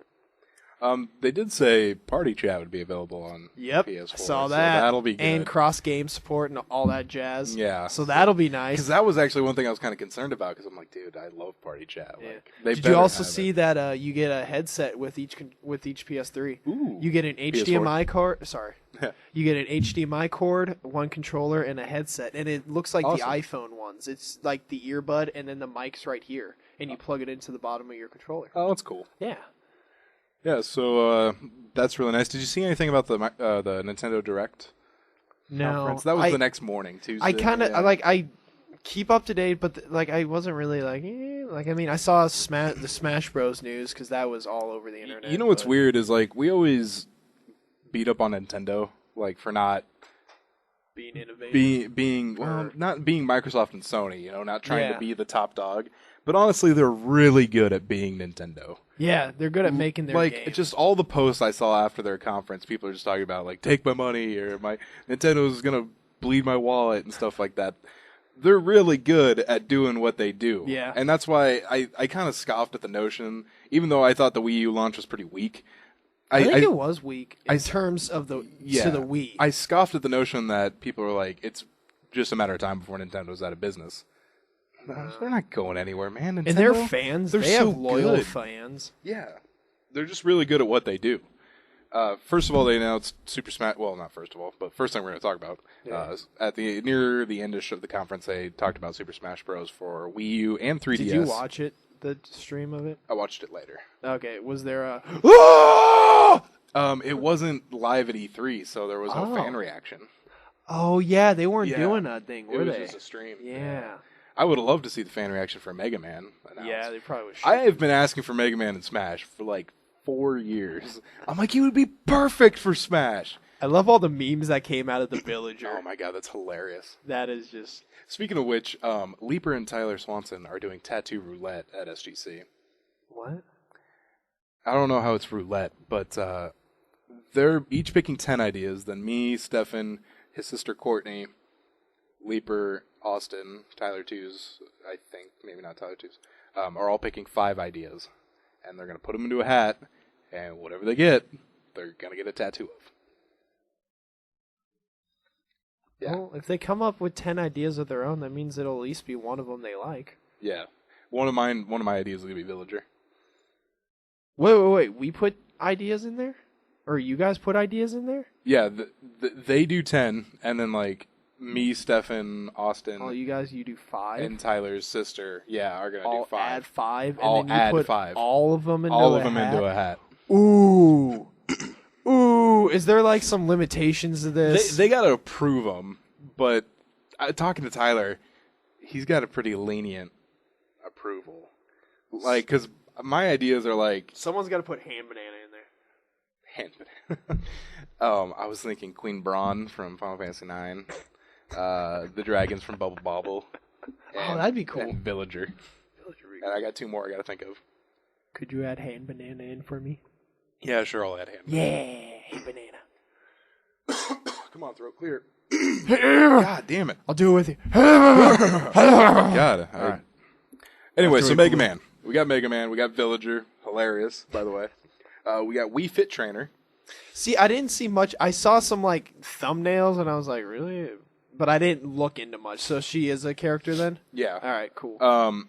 They did say Party Chat would be available on PS4. I saw so that. That'll be good. And cross-game support and all that jazz. Yeah. So that'll be nice. Because that was actually one thing I was kind of concerned about, because I'm like, dude, I love Party Chat. Yeah. Like, they Did better you also have see it. that you get a headset with each PS3? Ooh. You get an HDMI cord. Sorry. Yeah. You get an HDMI cord, one controller, and a headset. And it looks like the Awesome. iPhone ones. It's like the earbud, and then the mic's right here. And you plug it into the bottom of your controller. Oh, that's cool. Yeah. Yeah, so that's really nice. Did you see anything about the Nintendo Direct conference? That was the next morning, Tuesday. I kind of I keep up to date, but I wasn't really like I mean I saw the Smash Bros news because that was all over the internet. You know what's weird is like we always beat up on Nintendo like for not being innovative, not being Microsoft and Sony, not trying Yeah. to be the top dog. But honestly, they're really good at being Nintendo. Yeah, they're good at making their like games. just all the posts I saw after their conference, people are just talking about like take my money or my Nintendo's gonna bleed my wallet and stuff like that. They're really good at doing what they do. Yeah. And that's why I kind of scoffed at the notion, even though I thought the Wii U launch was pretty weak. I think it was weak in terms of to the Wii. I scoffed at the notion that people were like, it's just a matter of time before Nintendo's out of business. They're not going anywhere, man. Nintendo, and they're fans. They're they so have loyal good. fans. Yeah. They're just really good at what they do. First of all, they announced Super Smash. Well, not first of all, but first thing we're going to talk about near the end of the conference, they talked about Super Smash Bros. For Wii U and 3DS. Did you watch it? The stream of it? I watched it later. Okay. Was there a? It wasn't live at E3, so there was no fan reaction. Oh yeah, they weren't Yeah. doing that thing, It were was they? just a stream. Yeah. I would have loved to see the fan reaction for Mega Man announced. Yeah, they probably would. I have been asking for Mega Man and Smash for like 4 years. I'm like, you would be perfect for Smash. I love all the memes that came out of the Villager. Oh my god, that's hilarious. That is just. Speaking of which, Leaper and Tyler Swanson are doing Tattoo Roulette at SGC. What? I don't know how it's roulette, but they're each picking 10 ideas. Then me, Stefan, his sister Courtney, Leaper, Austin, Tyler Twos, I think, maybe not Tyler Twos, are all picking 5 ideas. And they're going to put them into a hat, and whatever they get, they're going to get a tattoo of. Yeah. Well, if they come up with 10 ideas of their own, that means it'll at least be one of them they like. Yeah. One of my ideas is going to be Villager. Wait. We put ideas in there? Or you guys put ideas in there? Yeah, they do 10, and then like me, Stefan, Austin, Oh, you do 5? and Tyler's sister, are gonna I'll do 5. add 5, and I'll then you add put 5. all of them into All a of them hat? into a hat. Ooh. Ooh. Is there like some limitations to this? They gotta approve them, but talking to Tyler, he's got a pretty lenient approval. Like, because my ideas are like Someone's got to put hand banana in there. I was thinking Queen Braun from Final Fantasy IX, the dragons from Bubble Bobble. Oh, that'd be cool. And Villager. And I got 2 more I gotta think of. Could you add hand banana in for me? Yeah, sure, I'll add him. Yeah, hand banana. Come on, throat clear. God damn it. I'll do it with you. God. All right. Anyway, After so we Mega blew- Man. We got Mega Man. We got Villager. Hilarious, by the way. We got Wii Fit Trainer. See, I didn't see much. I saw some like thumbnails, and I was like, really? But I didn't look into much. So she is a character then? Yeah. All right, cool.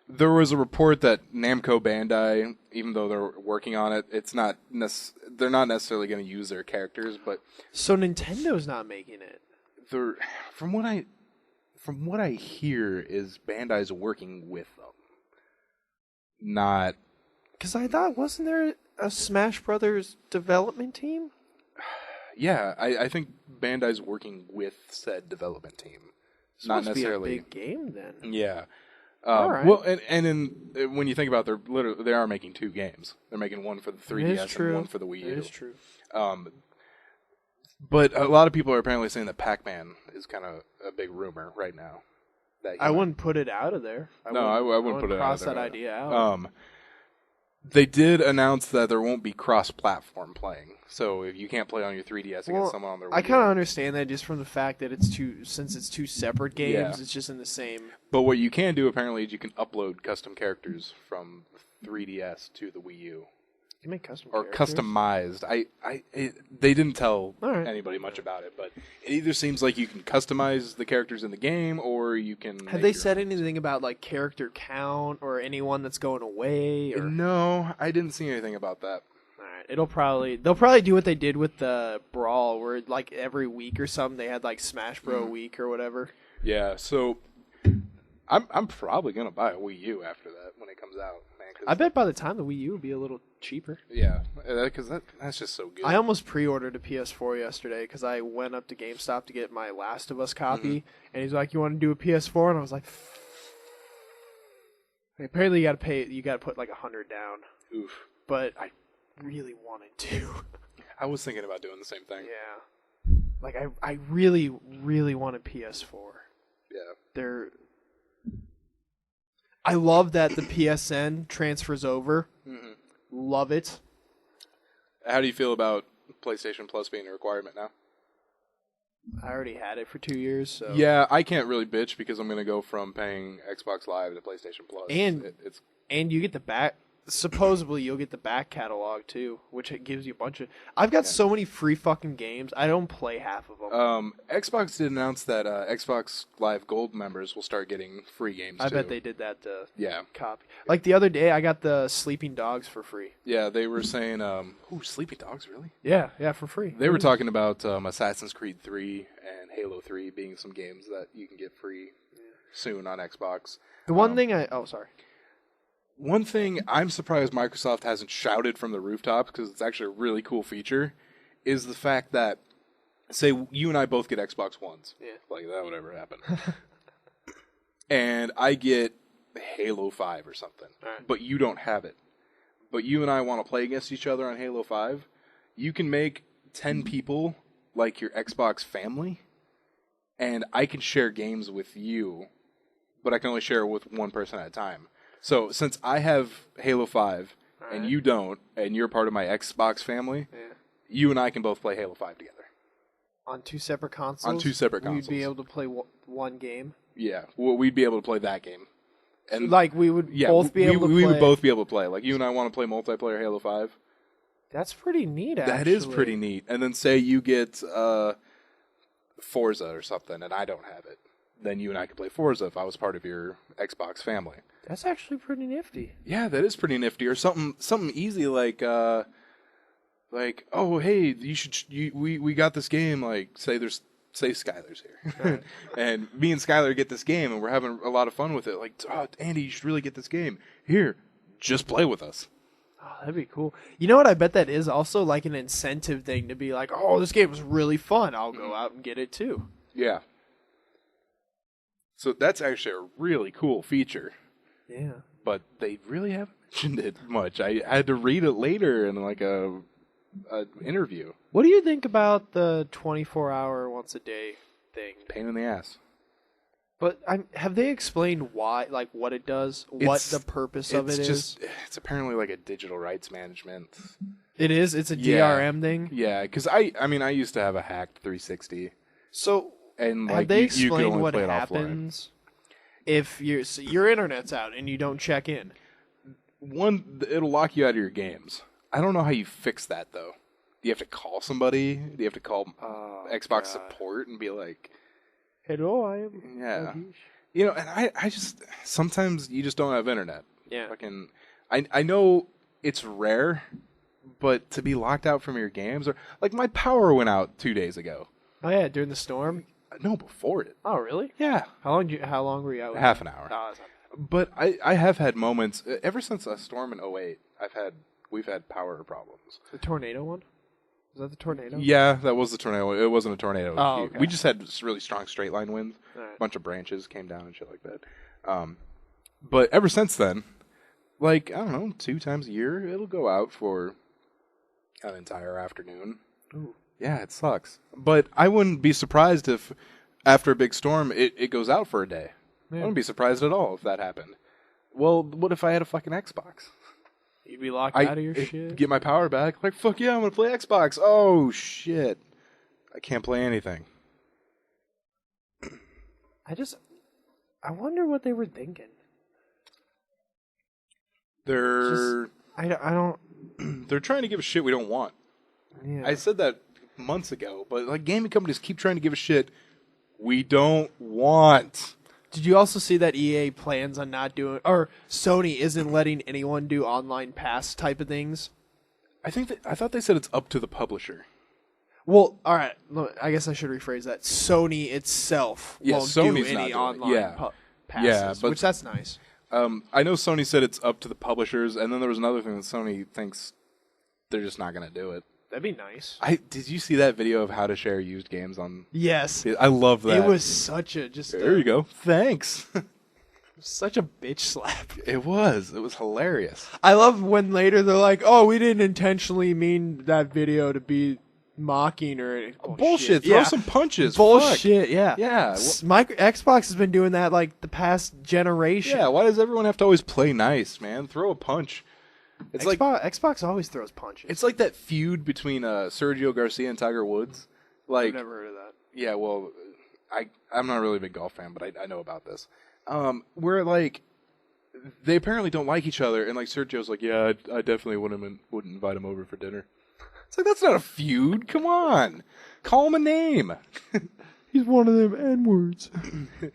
There was a report that Namco Bandai, even though they're working on it, they're not necessarily going to use their characters, but So Nintendo's not making it. they're from what I hear is Bandai's working with them. Not Because I thought, wasn't there a Smash Brothers development team? yeah, I think Bandai's working with said development team. It's Not supposed to necessarily. be a big game then. Yeah. All right. Well, and when you think about it, they are making 2 games. They're making one for the 3DS and one for the Wii U. That is true. But a lot of people are apparently saying that Pac-Man is kind of a big rumor right now. That I wouldn't put it out of there. I wouldn't put it out cross of there. that idea out. They did announce that there won't be cross-platform playing. So if you can't play on your 3DS Well, against someone on their Wii I kind of U. understand that just from the fact that since it's 2 separate games, Yeah. it's just in the same. But what you can do apparently is you can upload custom characters from 3DS to the Wii U. You can make custom Or characters. customized. They didn't tell All right. anybody much about it, but it either seems like you can customize the characters in the game, or you can. Have make they your said own. anything about like character count or anyone that's going away? Or No, I didn't see anything about that. all right, they'll probably do what they did with the Brawl, where like every week or something they had like Smash Bro week or whatever. Yeah, so I'm probably gonna buy a Wii U after that when it comes out, man. 'Cause I bet by the time the Wii U will be a little cheaper. Yeah, because that's just so good. I almost pre-ordered a PS4 yesterday because I went up to GameStop to get my Last of Us copy, and he's like, "You want to do a PS4?" And I was like, "Apparently, you got to put like $100 down." Oof. But I really wanted to. I was thinking about doing the same thing. Yeah, like I really, really want a PS4. Yeah. I love that the PSN transfers over. Mhm. Love it. How do you feel about PlayStation Plus being a requirement now? I already had it for 2 years, so Yeah, I can't really bitch because I'm going to go from paying Xbox Live to PlayStation Plus. And- it's And you get the back. Supposedly, you'll get the back catalog too, which it gives you a bunch of. I've got so many free fucking games. I don't play half of them. Xbox did announce that Xbox Live Gold members will start getting free games. I too. bet they did that to Yeah, copy. Like the other day, I got the Sleeping Dogs for free. yeah. They were saying, "Ooh, Sleepy Dogs, really?" Yeah, for free. They were talking about Assassin's Creed 3 and Halo 3 being some games that you can get free soon on Xbox. The one thing sorry. One thing I'm surprised Microsoft hasn't shouted from the rooftops, because it's actually a really cool feature, is the fact that, say you and I both get Xbox Ones. Yeah. Like, that would ever happen. And I get Halo 5 or something, Alright. but you don't have it. But you and I want to play against each other on Halo 5. You can make 10 people like your Xbox family, and I can share games with you, but I can only share it with one person at a time. So since I have Halo 5 and you don't, and you're part of my Xbox family, you and I can both play Halo 5 together. On 2 separate consoles. On 2 separate We'd consoles. be able to play one game. Yeah, well, we'd be able to play that game. And Like we would both be able to we play. would both be able to play. Like you and I want to play multiplayer Halo 5. That's pretty neat. Actually. That is pretty neat. And then say you get Forza or something, and I don't have it. Then you and I could play Forza if I was part of your Xbox family. That's actually pretty nifty. Yeah, that is pretty nifty. Or something easy like like, oh, hey, we got this game. Like, say Skylar's here, Right. and me and Skylar get this game, and we're having a lot of fun with it. Like, oh, Andy, you should really get this game. Here, just play with us. Oh, that'd be cool. You know what? I bet that is also like an incentive thing to be like, oh, this game was really fun. I'll go out and get it too. Yeah. So that's actually a really cool feature, Yeah. but they really haven't mentioned it much. I had to read it later in like a interview. What do you think about the 24-hour once a day thing? Pain in the ass. But have they explained why, like what it does, what It's- the purpose of it is? It's apparently like a digital rights management. It is. It's a Yeah. DRM thing. Yeah, because I mean, I used to have a hacked 360, So and like have they you could explained only what play it offline. happens if your internet's out and you don't check in? One, it'll lock you out of your games. I don't know how you fix that though. Do you have to call somebody? Do you have to call Xbox support and be like, Hello, I am. yeah, you know? And I just sometimes you just don't have internet. Yeah. Fucking, I know it's rare, but to be locked out from your games, or like my power went out 2 days ago. Oh yeah, during the storm. No, before it. Oh really? Yeah, How long were you out? half an hour. Oh, that's not bad. But I have had moments ever since a storm in 08. We've had power problems. The tornado one. Was that the tornado? Yeah, that was the tornado. It wasn't a tornado. Oh, okay. We just had this really strong straight line winds. Alright. A bunch of branches came down and shit like that. But ever since then, like, I don't know, 2 times a year, it'll go out for an entire afternoon. Ooh. Yeah, it sucks. But I wouldn't be surprised if after a big storm, it goes out for a day. I wouldn't be surprised at all if that happened. Well, what if I had a fucking Xbox? You'd be locked out of your shit. Get my power back. Like, fuck yeah, I'm going to play Xbox. Oh, shit. I can't play anything. I wonder what they were thinking. They're I don't. they're trying to give a shit we don't want. Yeah. I said that months ago, but like gaming companies keep trying to give a shit we don't want. Did you also see that EA plans on not doing, or Sony isn't letting anyone do online pass type of things? I thought they said it's up to the publisher. Well, all right. Look, I guess I should rephrase that. Sony itself Yeah, won't Sony's do not any doing it. online Yeah. passes, Yeah, but- which that's nice. I know Sony said it's up to the publishers, and then there was another thing that Sony thinks they're just not going to do it. That'd be nice. Did you see that video of how to share used games on? Yes, I love that. it was such a There you go. Thanks. such a bitch slap. It was hilarious. I love when later they're like, "Oh, we didn't intentionally mean that video to be mocking or Bullshit. Throw some punches. Bullshit. Yeah. Yeah. Xbox has been doing that like the past generation. Yeah, why does everyone have to always play nice, man? Throw a punch. It's like Xbox always throws punches. it's like that feud between Sergio Garcia and Tiger Woods. Like, I've never heard of that. yeah, well, I'm not really a big golf fan, but I know about this. Where like they apparently don't like each other, and like Sergio's like, yeah, I definitely wouldn't invite him over for dinner. It's like that's not a feud. Come on, call him a name. He's one of them N-words.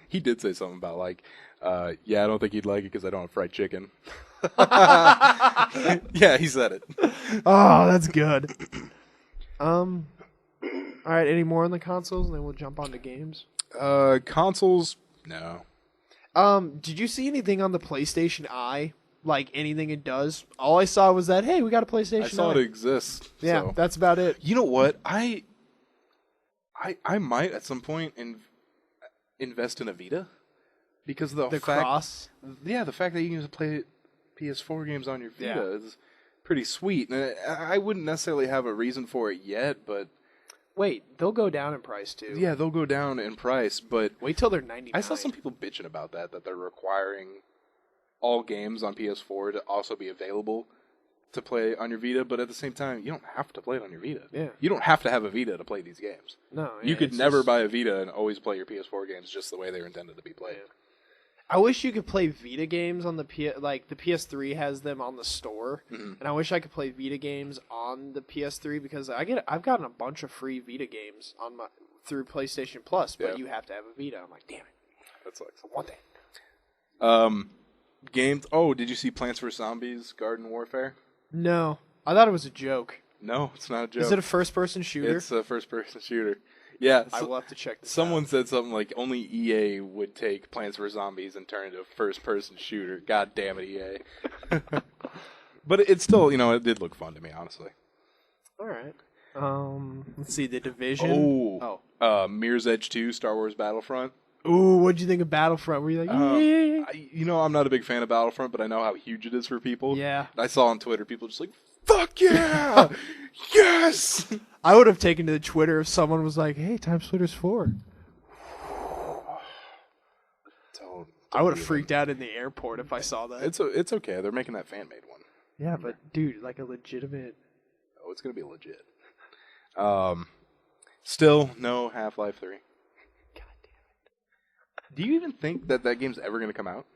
He did say something about like, yeah, I don't think he'd like it because I don't have fried chicken. Yeah, he said it. Oh, that's good. All right, any more on the consoles, and then we'll jump on to games. Consoles, no. Did you see anything on the PlayStation Eye? Like anything it does? All I saw was that, hey, we got a PlayStation I saw Eye. it exists. Yeah, so. that's about it. You know what? I might at some point invest in a Vita because the fact, cross. yeah, the fact that you can just play PS4 games on your Vita Yeah. is pretty sweet. And I wouldn't necessarily have a reason for it yet, but Wait, they'll go down in price too. yeah, they'll go down in price. But Wait till they're 99. I saw some people bitching about that they're requiring all games on PS4 to also be available to play on your Vita, but at the same time, you don't have to play it on your Vita. Yeah. You don't have to have a Vita to play these games. No, You yeah, could it's never just- buy a Vita and always play your PS4 games just the way they're intended to be played. I wish you could play Vita games on the like the PS3 has them on the store, and I wish I could play Vita games on the PS3 because I've gotten a bunch of free Vita games on my through PlayStation Plus, but Yeah. you have to have a Vita. I'm like, damn it, That sucks. I want that. Games. Oh, did you see Plants vs Zombies: Garden Warfare? No, I thought it was a joke. No, it's not a joke. Is it a first-person shooter? It's a first-person shooter. Yeah. I will have to check this Someone out. said something like only EA would take Plants vs. Zombies and turn it into a first-person shooter. God damn it, EA. But it's still, it did look fun to me, honestly. All right. Let's see, The Division. Mirror's Edge 2, Star Wars Battlefront. Ooh, what'd you think of Battlefront? Were you like, yeah? I'm not a big fan of Battlefront, but I know how huge it is for people. Yeah. I saw on Twitter people just like, fuck yeah! Yes! I would have taken to the Twitter if someone was like, hey, Time Splitters 4. I would have freaked out in the airport if I saw that. It's okay. They're making that fan-made one. Yeah, but dude, like a legitimate... Oh, it's going to be legit. Still, no Half-Life 3. God damn it. Do you even think that game's ever going to come out?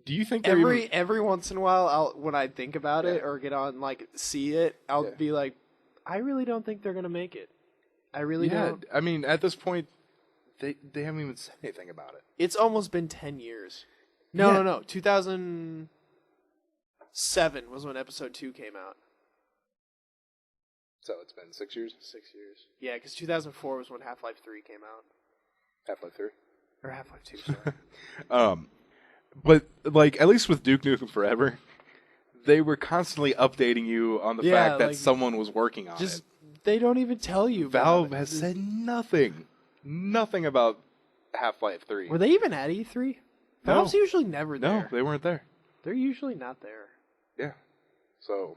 Do you think every once in a while, when I think about it or get on, see it, I'll be like, I really don't think they're going to make it. I really don't. I mean, at this point, they haven't even said anything about it. It's almost been 10 years. No. 2007 was when Episode 2 came out. So it's been 6 years? 6 years. Yeah, because 2004 was when Half-Life 3 came out. Half-Life 3? Or Half-Life 2, sorry. But, at least with Duke Nukem Forever, they were constantly updating you on the fact that someone was working on it. They don't even tell you. Valve has said nothing. Nothing about Half-Life 3. Were they even at E3? No. Valve's usually never there. No, they weren't there. They're usually not there. Yeah. So,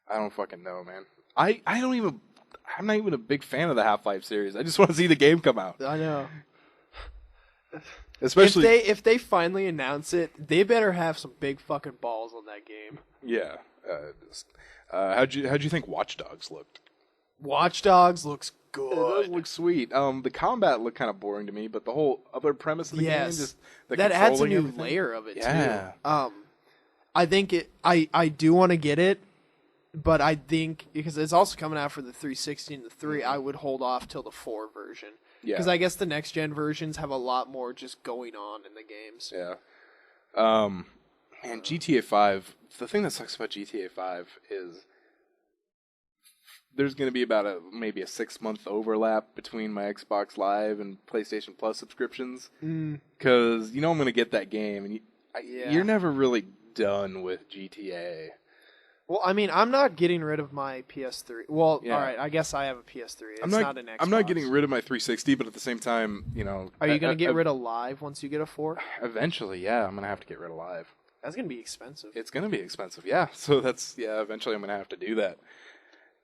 I don't fucking know, man. I'm not even a big fan of the Half-Life series. I just want to see the game come out. I know. Especially if they finally announce it, they better have some big fucking balls on that game. Yeah. How'd you think Watch Dogs looked? Watch Dogs looks good. It does look sweet. The combat looked kind of boring to me, but the whole other premise of the game, just that adds a new layer of it too. I think I do want to get it, but I think because it's also coming out for the 360 and the 3, I would hold off till the 4 version. Yeah. Because I guess the next gen versions have a lot more just going on in the games. Yeah. And GTA 5, the thing that sucks about GTA 5 is there's going to be about maybe a 6-month overlap between my Xbox Live and PlayStation Plus subscriptions. Because I'm going to get that game, and you're never really done with GTA. Well, I mean, I'm not getting rid of my PS3. Well, all right, I guess I have a PS3. It's not an Xbox. I'm not getting rid of my 360, but at the same time, Are you going to get rid of Live once you get a 4? Eventually, yeah, I'm going to have to get rid of Live. That's going to be expensive. It's going to be expensive, yeah. So eventually I'm going to have to do that.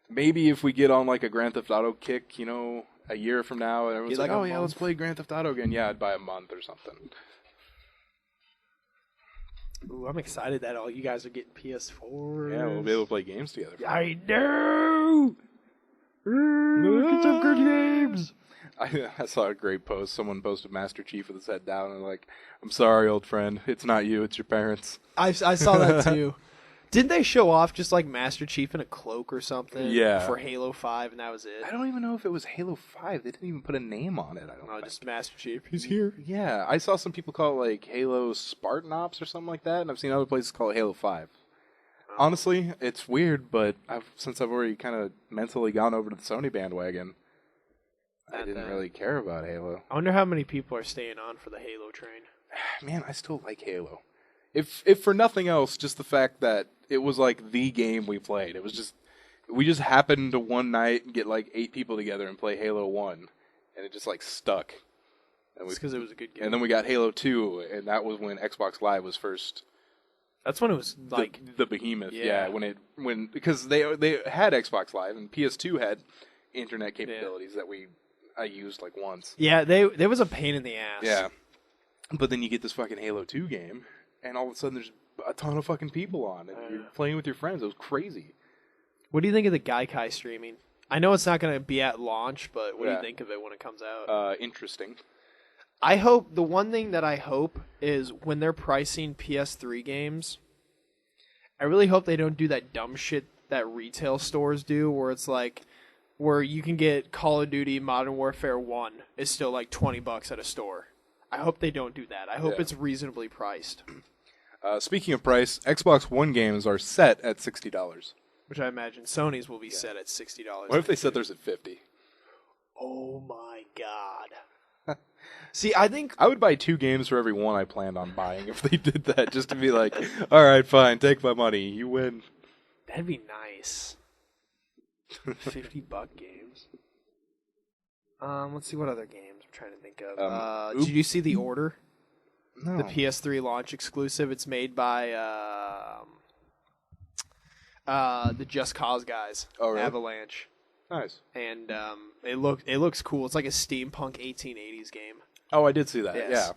Maybe if we get on a Grand Theft Auto kick, a year from now, and everyone's like, oh yeah, let's play Grand Theft Auto again. Yeah, I'd buy a month or something. Ooh, I'm excited that all you guys are getting PS4. Yeah, we'll be able to play games together. I know! Get some good games! I saw a great post. Someone posted Master Chief with his head down and I'm sorry, old friend. It's not you, it's your parents. I saw that too. Didn't they show off just Master Chief in a cloak or something? Yeah. For Halo 5 and that was it? I don't even know if it was Halo 5. They didn't even put a name on it, I don't think. Just Master Chief. He's here. Yeah, I saw some people call it Halo Spartan Ops or something like that, and I've seen other places call it Halo 5. Honestly, it's weird, but since I've already kind of mentally gone over to the Sony bandwagon, I didn't really care about Halo. I wonder how many people are staying on for the Halo train. Man, I still like Halo. If for nothing else, just the fact that it was the game we played. It was we just happened to one night get 8 people together and play Halo 1, and it just stuck. And it's because it was a good game. And then we got Halo 2, and that was when Xbox Live was first. That's when it was the behemoth. Yeah, because they had Xbox Live and PS2 had internet capabilities that I used once. Yeah, there was a pain in the ass. Yeah, but then you get this fucking Halo 2 game, and all of a sudden there's a ton of fucking people on, and you're playing with your friends. It was crazy. What do you think of the Gaikai streaming? I know it's not going to be at launch, but what do you think of it when it comes out? Interesting. I hope, the one thing that I hope is when they're pricing PS3 games, I really hope they don't do that dumb shit that retail stores do, where it's where you can get Call of Duty Modern Warfare 1 is still $20 at a store. I hope they don't do that. I hope it's reasonably priced. Speaking of price, Xbox One games are set at $60. Which I imagine Sony's will be set at $60. What if they said there's at 50? Oh my god. See, I think I would buy 2 games for every one I planned on buying if they did that, just to be like, all right, fine, take my money, you win. that'd be nice. $50 games. Let's see what other games I'm trying to think of. Did you see The Order? No. The PS3 launch exclusive. It's made by the Just Cause guys. Oh, really? Avalanche. Nice. And it looks cool. It's like a steampunk 1880s game. Oh, I did see that. Yes.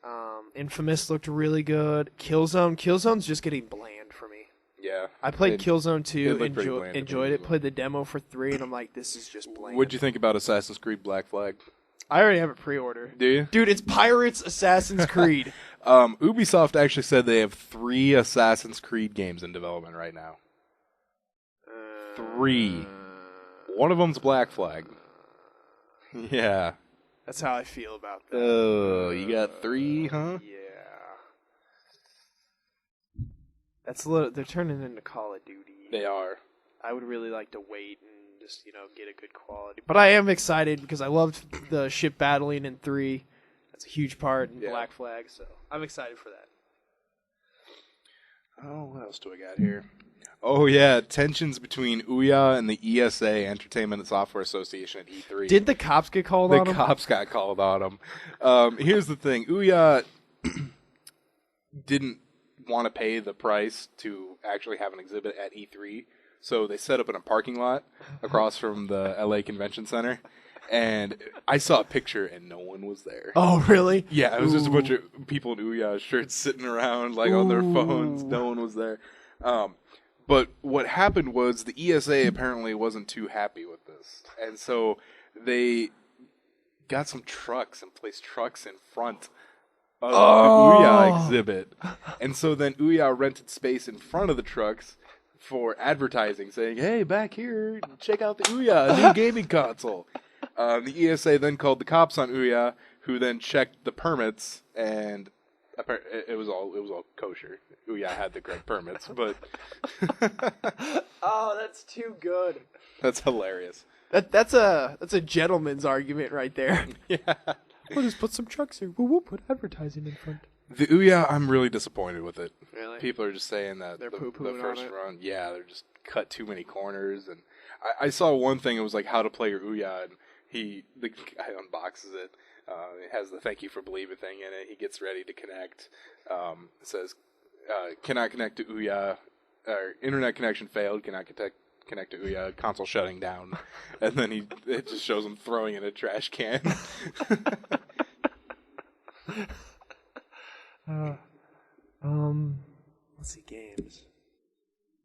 Yeah. Infamous looked really good. Killzone's just getting bland for me. Yeah. I played It Killzone 2, looked pretty bland to me enjoyed as it, well. played the demo for 3, and I'm like, this is just bland. What'd you think about Assassin's Creed Black Flag? I already have a pre-order. Do you? Dude, it's Pirates Assassin's Creed. Ubisoft actually said they have 3 Assassin's Creed games in development right now. 3. One of them's Black Flag. Yeah. That's how I feel about that. Oh, you got 3, huh? Yeah. That's a little. They're turning into Call of Duty. They are. I would really like to wait and just get a good quality. But I am excited because I loved the ship battling in 3. That's a huge part in Yeah. Black Flag, so I'm excited for that. Oh, what else do I got here? Oh, yeah, tensions between Ouya and the ESA, Entertainment and Software Association at E3. Did the cops get called The on him? cops got called on him. Here's the thing. Ouya didn't want to pay the price to actually have an exhibit at E3, so they set up in a parking lot across from the LA Convention Center, and I saw a picture and no one was there. Oh, really? Yeah, it was just a bunch of people in Ouya shirts sitting around like on their phones. No one was there. But what happened was the ESA apparently wasn't too happy with this, and so they got some trucks and placed trucks in front of the Ouya exhibit. And so then Ouya rented space in front of the trucks for advertising, saying, hey, back here, check out the Ouya, a new gaming console. The ESA then called the cops on Ouya, who then checked the permits, and it was all kosher. Ouya had the correct permits, but Oh, that's too good. that's hilarious. That's a gentleman's argument right there. Yeah. We'll just put some trucks here. We'll put advertising in front. The Ouya, I'm really disappointed with it. Really? People are just saying that They're the poo-pooing first on it? run, yeah, they're just cut too many corners. And I saw one thing, it was like how to play your Ouya, and the guy unboxes it. It has the thank you for believing thing in it. He gets ready to connect. It says, cannot connect to Ouya, or internet connection failed, cannot connect to Ouya, console shutting down. And then it just shows him throwing in a trash can. Let's see games.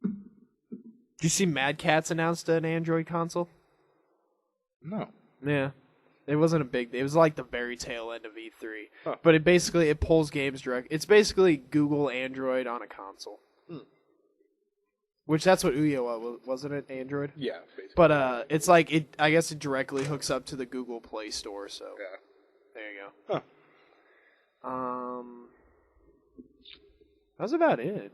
Did you see Mad Catz announced an Android console? No. Yeah. It wasn't a big. It was like the very tail end of E3, Huh. but it pulls games direct. It's basically Google Android on a console, which that's what Ouya was, wasn't it? Android. Yeah, basically. But it's like it. I guess it directly hooks up to the Google Play Store. So Yeah. there you go. Huh. That's about it.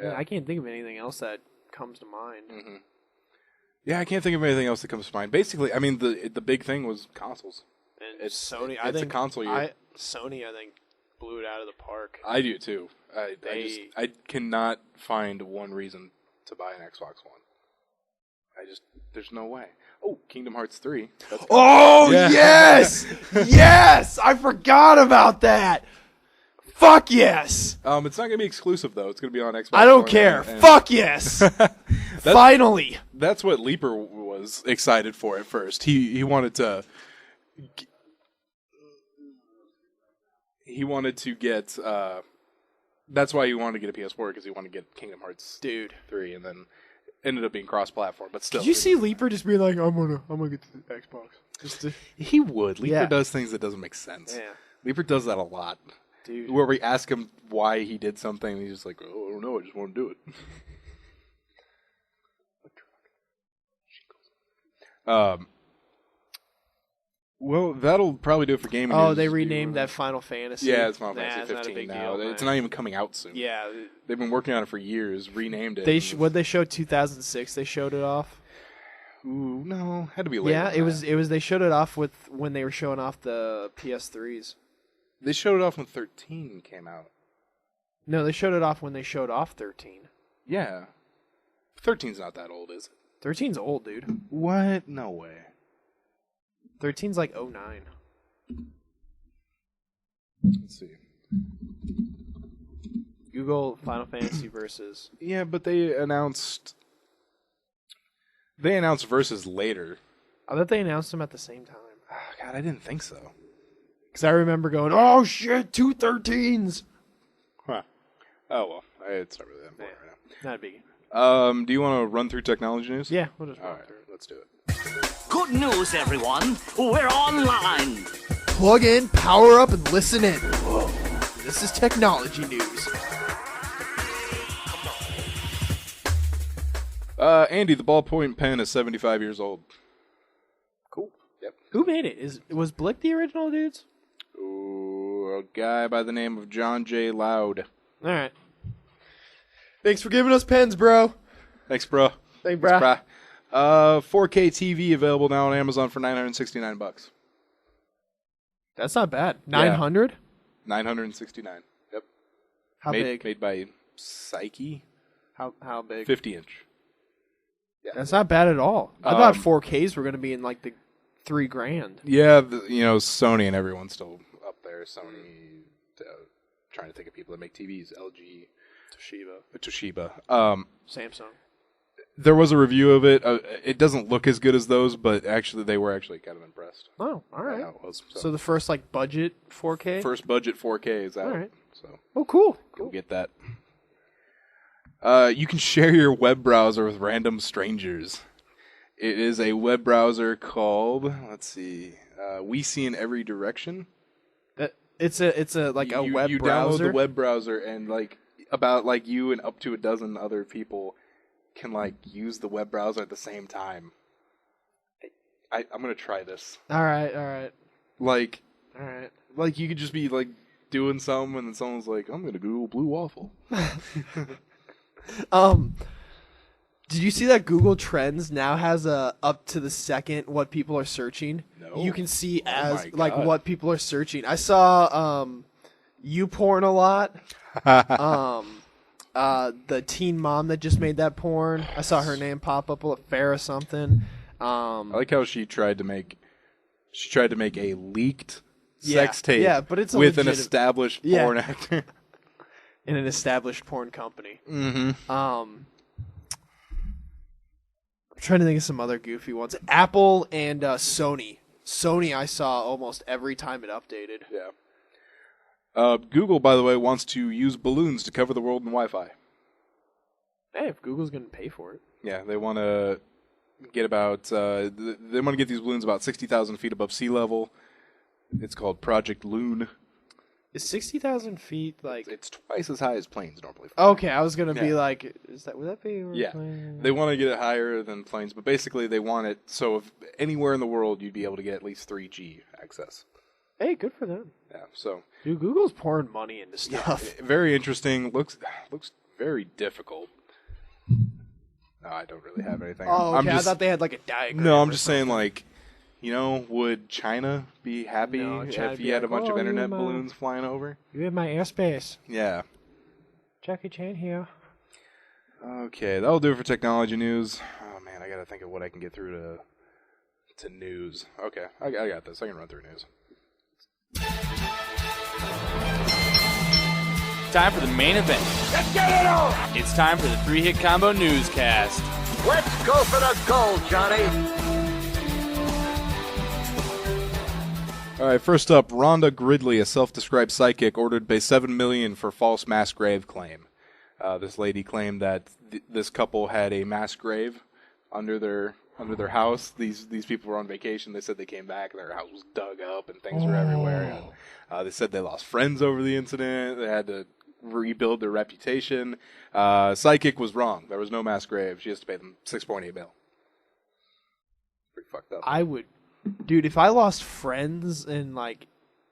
Yeah. I can't think of anything else that comes to mind. Mm-hmm. Yeah, I can't think of anything else that comes to mind. Basically, I mean, the big thing was consoles. And It's Sony. it's I a think console year. Sony, I think, blew it out of the park. I do too. I cannot find one reason to buy an Xbox One. There's no way. Oh, Kingdom Hearts 3. That's Oh Yeah. yes, yes! I forgot about that. Fuck yes! It's not gonna be exclusive though. It's gonna be on Xbox. I don't One care. and- Fuck yes! Finally. That's what Leaper was excited for at first. He wanted to. He wanted to get. That's why he wanted to get a PS4 because he wanted to get Kingdom Hearts Dude. 3, and then ended up being cross-platform. But still, Did you see Leaper just be like, I'm gonna get the Xbox. Just to... He would. Leaper Yeah. does things that doesn't make sense. Yeah. Leaper does that a lot. Dude. Where we ask him why he did something, and he's just like, "Oh, I don't know. I just want to do it." Well, that'll probably do it for gaming. Oh, news. they renamed that Final Fantasy. Yeah, it's Final Nah, Fantasy it's not a 15 big now. deal, It's man. not even coming out soon. Yeah, They've been working on it for years. Renamed it. what they showed 2006. They showed it off. Ooh, no, had to be later. Yeah, than it was. that. It was. They showed it off when they were showing off the PS3s. They showed it off when 13 came out. No, they showed it off when they showed off 13. Yeah, 13's not that old, is it? 13's old, dude. What? No way. 13's like 09. Let's see. Google Final Fantasy versus. Yeah, but they announced versus later. I thought they announced them at the same time. Oh, God, I didn't think so. Because I remember going, "Oh shit, 2 13s." Huh. Oh well, it's not really that important right Not a biggie. now. Do you want to run through technology news? Yeah, we'll just. All run right, through it. let's do it. Good news, everyone. We're online. Plug in, power up, and listen in. Whoa. This is technology news. Andy, the ballpoint pen is 75 years old. Cool. Yep. Who made it? Was Blick the original dudes? Ooh, a guy by the name of John J. Loud. All right. Thanks for giving us pens, bro. Thanks, bro. Thanks, bro. 4K TV available now on Amazon for $969. That's not bad. 900? $969. Yep. How big? Made by Psyche. How big? 50-inch. That's not bad at all. I thought 4Ks were going to be in like the $3,000. Yeah, Sony and everyone's still up there. Sony, trying to think of people that make TVs. LG, Toshiba. Samsung. There was a review of it. It doesn't look as good as those, but actually, they were actually kind of impressed. Oh, all right. Yeah, it was, So the first like budget 4K? first budget 4K is out. All right. So Oh, cool. go get that. You can share your web browser with random strangers. It is a web browser called, let's see, We See in Every Direction. It's a like a web you browser. download the web browser and about you and up to a dozen other people can use the web browser at the same time. I'm gonna try this. All right. You could just be doing something and then someone's like, I'm gonna Google blue waffle. Did you see that Google Trends now has a up to the second what people are searching? No. You can see my God. what people are searching. I saw YouPorn a lot. The teen mom that just made that porn. I saw her name pop up, Farrah something. I like how she tried to make a leaked Yeah, sex tape yeah, but it's a with an legit- established Yeah. porn actor. in an established porn company. Mm-hmm. I'm trying to think of some other goofy ones. Apple and Sony. Sony I saw almost every time it updated. Yeah. Google, by the way, wants to use balloons to cover the world in Wi-Fi. Hey, if Google's going to pay for it. Yeah, they want to get about. They want to get these balloons about 60,000 feet above sea level. It's called Project Loon. Is 60,000 feet like... It's twice as high as planes normally. Okay, I was going to be Yeah. like, would that be... Yeah, they want to get it higher than planes, but basically they want it so if anywhere in the world you'd be able to get at least 3G access. Hey, good for them. Yeah, so Dude, Google's pouring money into stuff. very interesting. Looks very difficult. No, I don't really have anything. Oh, okay. I'm just, I thought they had like a diagram. no, I'm or just something. saying would China be happy No, China if be you had a like, bunch of "Oh, internet you balloons flying over? You have my airspace. Yeah. Jackie Chan here. Okay, that'll do it for technology news. Oh man, I gotta think of what I can get through to news. Okay, I got this. I can run through news. Time for the main event. Let's get it on! It's time for the 3-Hit Combo Newscast. Let's go for the gold, Johnny! All right, first up, Rhonda Gridley, a self-described psychic, ordered to pay $7 million for false mass grave claim. This lady claimed that this couple had a mass grave under their house. These people were on vacation. They said they came back and their house was dug up and things were everywhere. And, they said they lost friends over the incident. They had to rebuild their reputation. Psychic was wrong. There was no mass grave. She has to pay them $6.8 million. Pretty fucked up. I would Dude, if I lost friends and like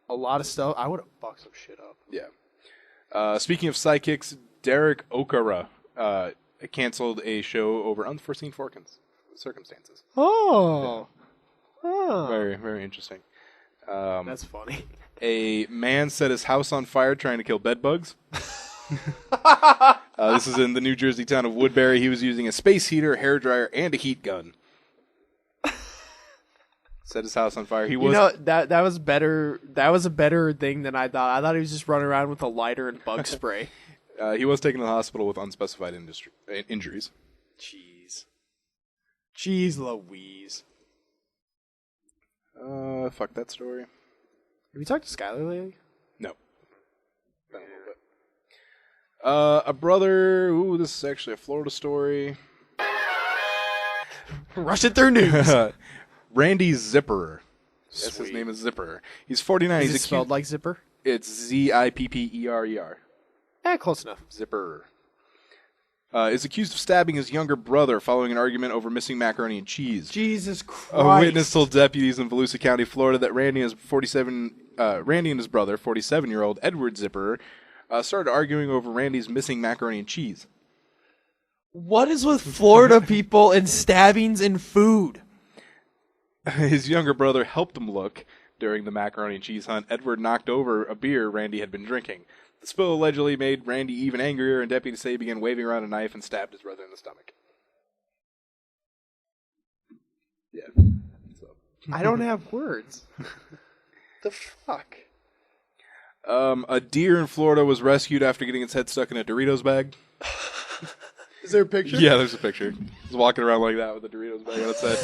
a lot of stuff, I would have fucked some shit up. Yeah. Speaking of sidekicks, Derek Okara canceled a show over unforeseen circumstances. Oh. Very, very interesting. That's funny. A man set his house on fire trying to kill bedbugs. This is in the New Jersey town of Woodbury. He was using a space heater, hairdryer, and a heat gun. Set his house on fire. That was better. That was a better thing than I thought. I thought he was just running around with a lighter and bug spray. He was taken to the hospital with unspecified injuries. Jeez Louise. Fuck that story. Have you talked to Skylar lately? No. Not a little bit. A brother. Ooh, this is actually a Florida story. Rush it through news. Randy Zipperer. Yes, his name is Zipperer. He's 49. Is He's it spelled like zipper? It's Zipperer. Close enough. Zipperer. Is accused of stabbing his younger brother following an argument over missing macaroni and cheese. Jesus Christ. A witness told deputies in Volusia County, Florida, that Randy and his brother, 47-year-old Edward Zipperer, started arguing over Randy's missing macaroni and cheese. What is with Florida people and stabbings in food? His younger brother helped him look during the macaroni and cheese hunt. Edward knocked over a beer Randy had been drinking. The spill allegedly made Randy even angrier, and deputies say he began waving around a knife and stabbed his brother in the stomach. Yeah. So. I don't have words. The fuck? A deer in Florida was rescued after getting its head stuck in a Doritos bag. Is there a picture? Yeah, there's a picture. He's walking around like that with a Doritos bag on its head.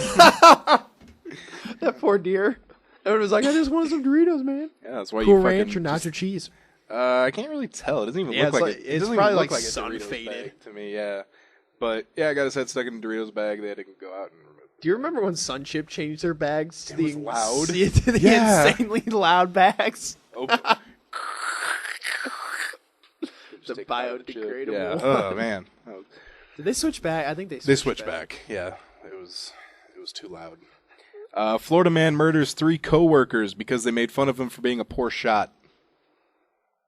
That poor deer. Everyone was like, I just wanted some Doritos, man. Yeah, that's why Cool you fucking Ranch or nacho cheese. I can't really tell. It doesn't even look like it. It's doesn't probably even look like a sun Doritos faded bag to me. Yeah, but yeah, I got his head stuck in a Doritos bag. They had to go out and remove it. Do you remember when Sun Chip changed their bags to was loud. to the Yeah. insanely loud bags? Oh. The Take a bite of the chip. biodegradable. Yeah. Oh man. Did they switch back? I think They switched back. Yeah, it was too loud. Florida man murders 3 co-workers because they made fun of him for being a poor shot.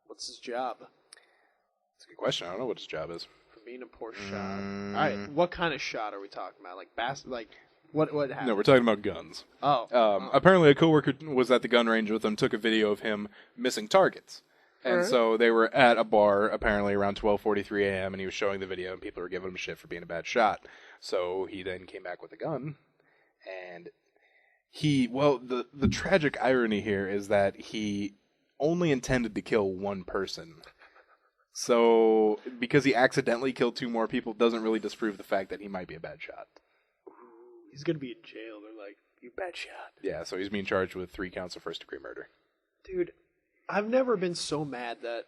What's his job? That's a good question. I don't know what his job is. For being a poor shot. All right, what kind of shot are we talking about? Like what happened? No, we're talking about guns. Oh. Apparently, a coworker was at the gun range with him, took a video of him missing targets. And so they were at a bar, apparently around 12:43 a.m., and he was showing the video, and people were giving him shit for being a bad shot. So he then came back with a gun, and the tragic irony here is that he only intended to kill one person. So because he accidentally killed 2 more people doesn't really disprove the fact that he might be a bad shot. He's going to be in jail. They're like, you bad shot. Yeah, so he's being charged with 3 counts of first-degree murder. Dude, I've never been so mad that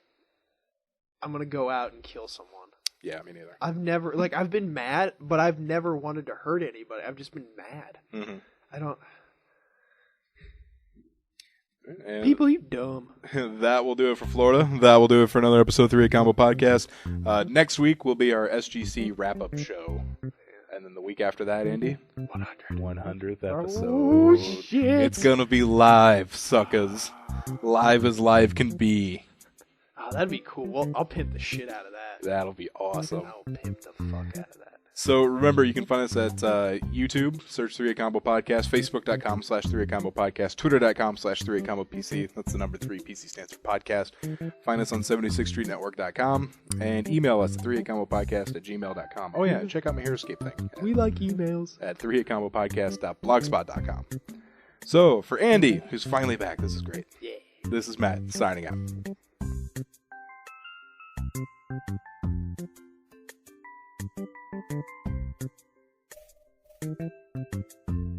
I'm going to go out and kill someone. Yeah, me neither. I've been mad, but I've never wanted to hurt anybody. I've just been mad. Mm-hmm. I don't... And People, you dumb. that will do it for Florida. That will do it for another episode 3 of Combo Podcast. Next week will be our SGC wrap-up show. And then the week after that, Andy? 100th episode. Oh, shit. It's going to be live, suckers. Live as live can be. Oh, that'd be cool. Well, I'll pimp the shit out of that. That'll be awesome. I'll pimp the fuck out of that. So remember, you can find us at YouTube, search 3 Combo Podcast, Facebook.com/3 Combo Podcast, Twitter.com/3 Combo PC. That's the number 3, PC stands for podcast. Find us on 76streetnetwork.com and email us at 3 Combo Podcast @gmail.com. Oh yeah, and check out my Heroescape thing. We like emails. At 3 Combo Podcast.blogspot.com. So for Andy, who's finally back, this is great. Yeah. This is Matt signing out. Thank you.